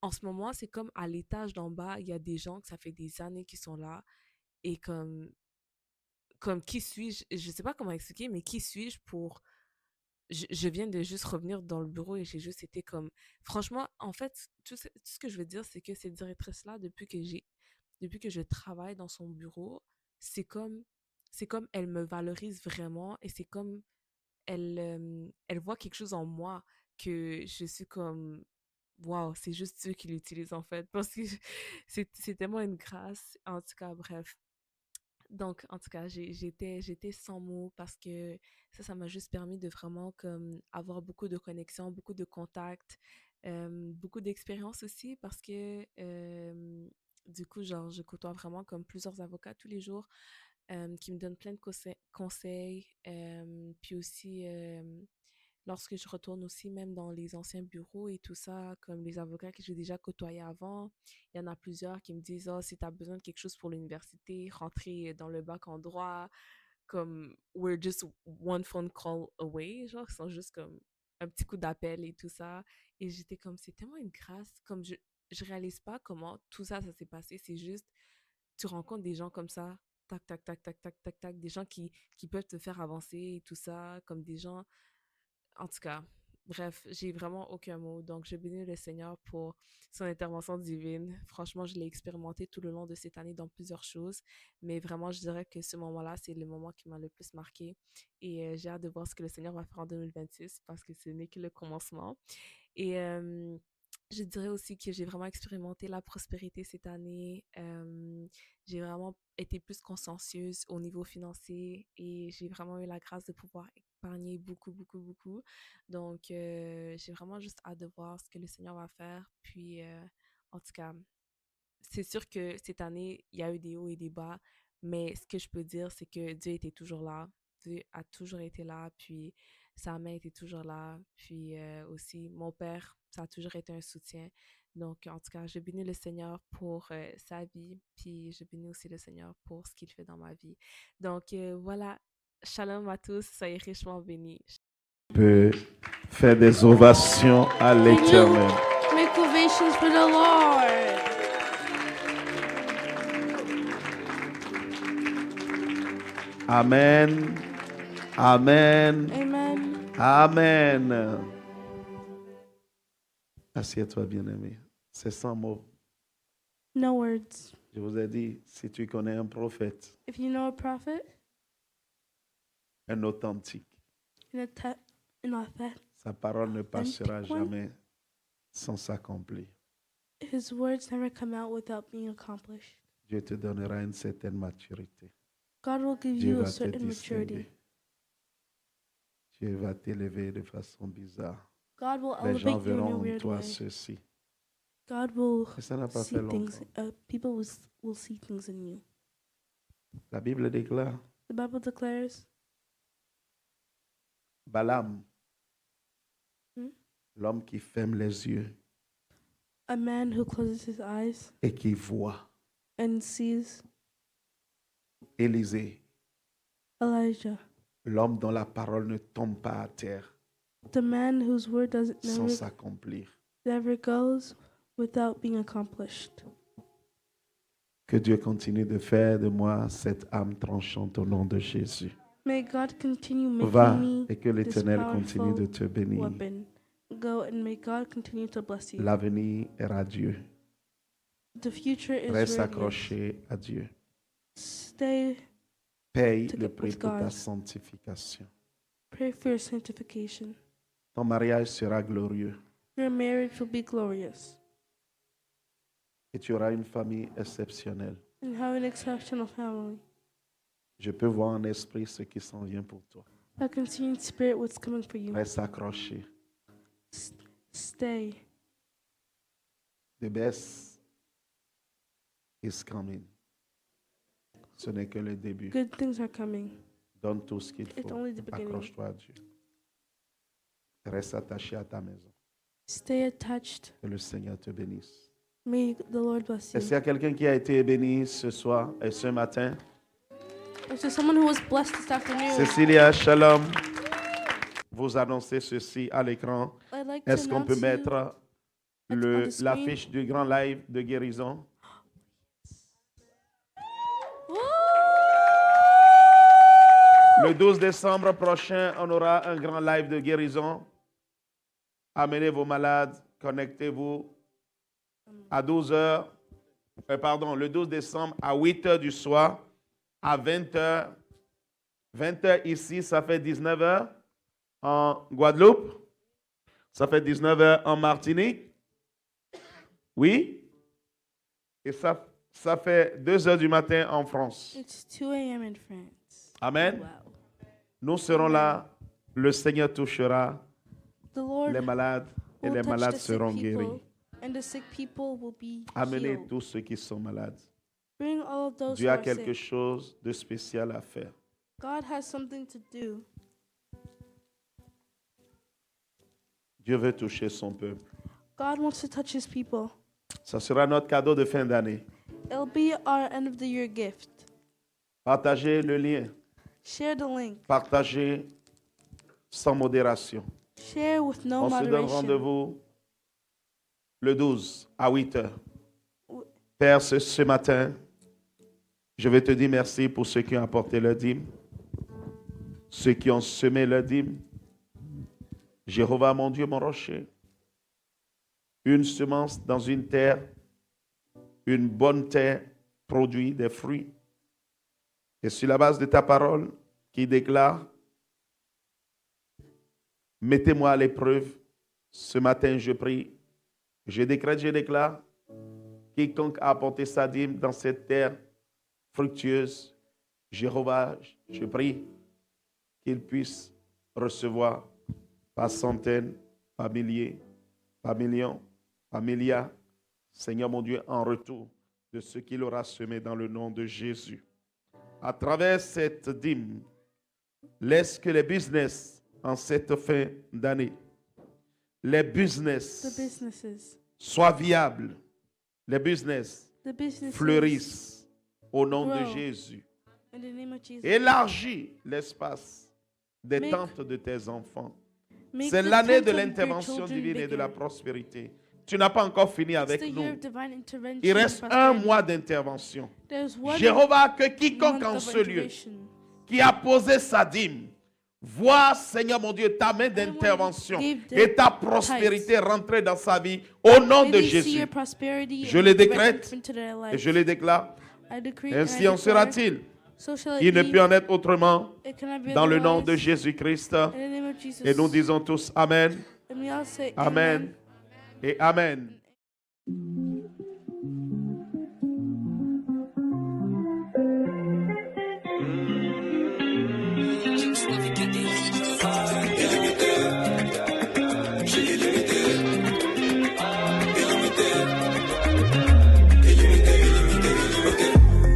en ce moment, c'est comme à l'étage d'en bas, il y a des gens que ça fait des années qui sont là, et comme qui suis-je, je sais pas comment expliquer, mais qui suis-je pour, je viens de juste revenir dans le bureau et j'ai juste été comme, franchement, en fait, tout ce que je veux dire, c'est que cette directrice-là, depuis que je travaille dans son bureau, c'est comme, c'est comme elle me valorise vraiment et c'est comme elle voit quelque chose en moi que je suis comme, waouh, c'est juste Dieu qui l'utilise en fait, parce que c'est tellement une grâce. En tout cas, bref. Donc, en tout cas, j'étais sans mots parce que ça m'a juste permis de vraiment comme avoir beaucoup de connexions, beaucoup de contacts, beaucoup d'expérience aussi parce que du coup, genre, je côtoie vraiment comme plusieurs avocats tous les jours qui me donnent plein de conseils. Puis aussi, lorsque je retourne aussi même dans les anciens bureaux et tout ça, comme les avocats que j'ai déjà côtoyés avant, il y en a plusieurs qui me disent, oh, si tu as besoin de quelque chose pour l'université, rentrer dans le bac en droit, comme we're just one phone call away, genre, ils sont juste comme un petit coup d'appel et tout ça. Et j'étais comme, c'est tellement une grâce, comme je réalise pas comment tout ça, ça s'est passé. C'est juste, tu rencontres des gens comme ça, tac, tac, tac, tac, tac, tac, tac, des gens qui peuvent te faire avancer et tout ça, comme des gens, en tout cas, bref, j'ai vraiment aucun mot. Donc, je bénis le Seigneur pour son intervention divine. Franchement, je l'ai expérimenté tout le long de cette année dans plusieurs choses, mais vraiment, je dirais que ce moment-là, c'est le moment qui m'a le plus marqué. Et j'ai hâte de voir ce que le Seigneur va faire en 2026 parce que ce n'est que le commencement. Et je dirais aussi que j'ai vraiment expérimenté la prospérité cette année. J'ai vraiment été plus consciencieuse au niveau financier et j'ai vraiment eu la grâce de pouvoir épargner beaucoup, beaucoup, beaucoup. Donc, j'ai vraiment juste hâte de voir ce que le Seigneur va faire. Puis, en tout cas, c'est sûr que cette année, il y a eu des hauts et des bas, mais ce que je peux dire, c'est que Dieu était toujours là. Dieu a toujours été là, puis sa main était toujours là. Puis aussi, mon père, ça a toujours été un soutien. Donc, en tout cas, je bénis le Seigneur pour sa vie, puis je bénis aussi le Seigneur pour ce qu'il fait dans ma vie. Donc, voilà. Shalom à tous, soyez richement bénis. Peut faire des ovations à l'Éternel. Make ovations for the Lord. Amen. Amen. Amen. Amen. Assieds-toi, bien-aimé. C'est sans mots. No words. Je vous ai dit, si tu connais un prophète, If you know a prophet, un authentique, an authentic, sa parole ne passera Authentic one? jamais sans s'accomplir. his words never come out without being accomplished. Dieu te donnera une certaine maturité. God will give Dieu you a va te certain maturity. distinguer. Dieu va t'élever de façon bizarre. God will Les gens elevate you in a verront en weird toi way. ceci. God will Et ça n'a pas see fait things. longtemps. People will see things in you. La Bible déclare, The Bible declares, Balaam, Hmm? l'homme qui ferme les yeux A man who closes his eyes et qui voit. and sees Élisée, Elijah, l'homme dont la parole ne tombe pas à terre the man whose word doesn't sans s'accomplir. never goes without being accomplished. Que Dieu continue de faire de moi cette âme tranchante au nom de Jésus. May God continue making Va me et que this l'Éternel continue de powerful te bénir. weapon. Go and may God continue to bless you. L'avenir est radieux. The future is Reste radiant. accroché à Dieu. Stay, Paye Take le it prix with pour ta God. sanctification. pray for your sanctification. Ton mariage sera glorieux Your marriage will be glorious. et tu auras une famille exceptionnelle. And have an exceptional family. Je peux voir en esprit ce qui s'en vient pour toi. I can see in spirit what's coming for you. Reste accroché. Stay. The best is coming. Ce n'est que le début. Good things are coming. Donne tout ce qu'il It's faut. only the beginning. Accroche-toi à Dieu. Reste attaché à ta maison. Stay attached. Que le Seigneur te bénisse. May the Lord bless you. Est-ce qu'il y a quelqu'un qui a été béni ce soir et ce matin? Is there someone who was blessed this afternoon? Cécilia, shalom. Vous annoncez ceci à l'écran. I'd like to Est-ce qu'on peut announce mettre on the screen. l'affiche du grand live de guérison? Le 12 décembre prochain, on aura un grand live de guérison. Amenez vos malades, connectez-vous à 12h. Le 12 décembre à 8h du soir, à 20h. 20h ici, ça fait 19h en Guadeloupe. Ça fait 19h en Martinique. Oui. Et ça fait 2h du matin en France. It's 2 a.m. in France. Amen. Wow. Nous serons là. Le Seigneur touchera The Lord les malades et will les touch malades the sick seront people, guéris. and the sick people will be Amenez healed. tous ceux qui sont malades. Bring all of those Dieu who a are quelque sick. chose de spécial à faire. God has something to do. Dieu veut toucher son peuple. God wants to touch his people. Ça sera notre cadeau de fin d'année. It'll be our end of the year gift. Partagez le lien. Share the link. Partagez sans modération. Share with no On se donne moderation. rendez-vous le 12 à 8h. Père, ce matin, je vais te dire merci pour ceux qui ont apporté leur dîme, ceux qui ont semé leur dîme. Jéhovah, mon Dieu, mon rocher, une semence dans une terre, une bonne terre produit des fruits. Et sur la base de ta parole qui déclare, mettez-moi à l'épreuve. Ce matin, je prie, je décrète, je déclare, quiconque a apporté sa dîme dans cette terre fructueuse, Jéhovah, je prie qu'il puisse recevoir par centaines, par milliers, par millions, par milliards, Seigneur mon Dieu, en retour de ce qu'il aura semé dans le nom de Jésus. À travers cette dîme, laisse que les business en cette fin d'année, les The businesses. soient viables, les business The businesses. fleurissent au nom de grow. Jésus. In the name of Jesus. Élargis l'espace des Make- tentes de tes enfants. Make C'est the l'année tent de of your l'intervention children divine et de la bigger. prospérité. Tu n'as pas encore fini It's avec the year nous. of divine intervention Il and reste un prosperity. mois d'intervention. There's one Jéhovah, que quiconque month en of ce lieu intervention. qui a posé sa dîme, vois, Seigneur mon Dieu, ta main d'intervention gave the et ta prospérité rentrer dans sa vie au nom May de they see Jésus. your prosperity Je and le divine décrète entrance into their et life. je le déclare. I decree Ainsi and I en declare, sera-t-il. so shall it Il ne be. peut en être autrement It cannot be dans le nom de otherwise. Jésus-Christ. In the name of Jesus. Et nous disons tous Amen, And we all say Amen et Amen.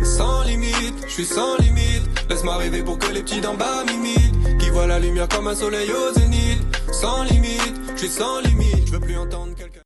Sans limite, je suis sans limite. Laisse-moi rêver pour que les petits d'en bas m'imitent. Qui voient la lumière comme un soleil au zénith. Sans limite, je suis sans limite. Je veux plus entendre.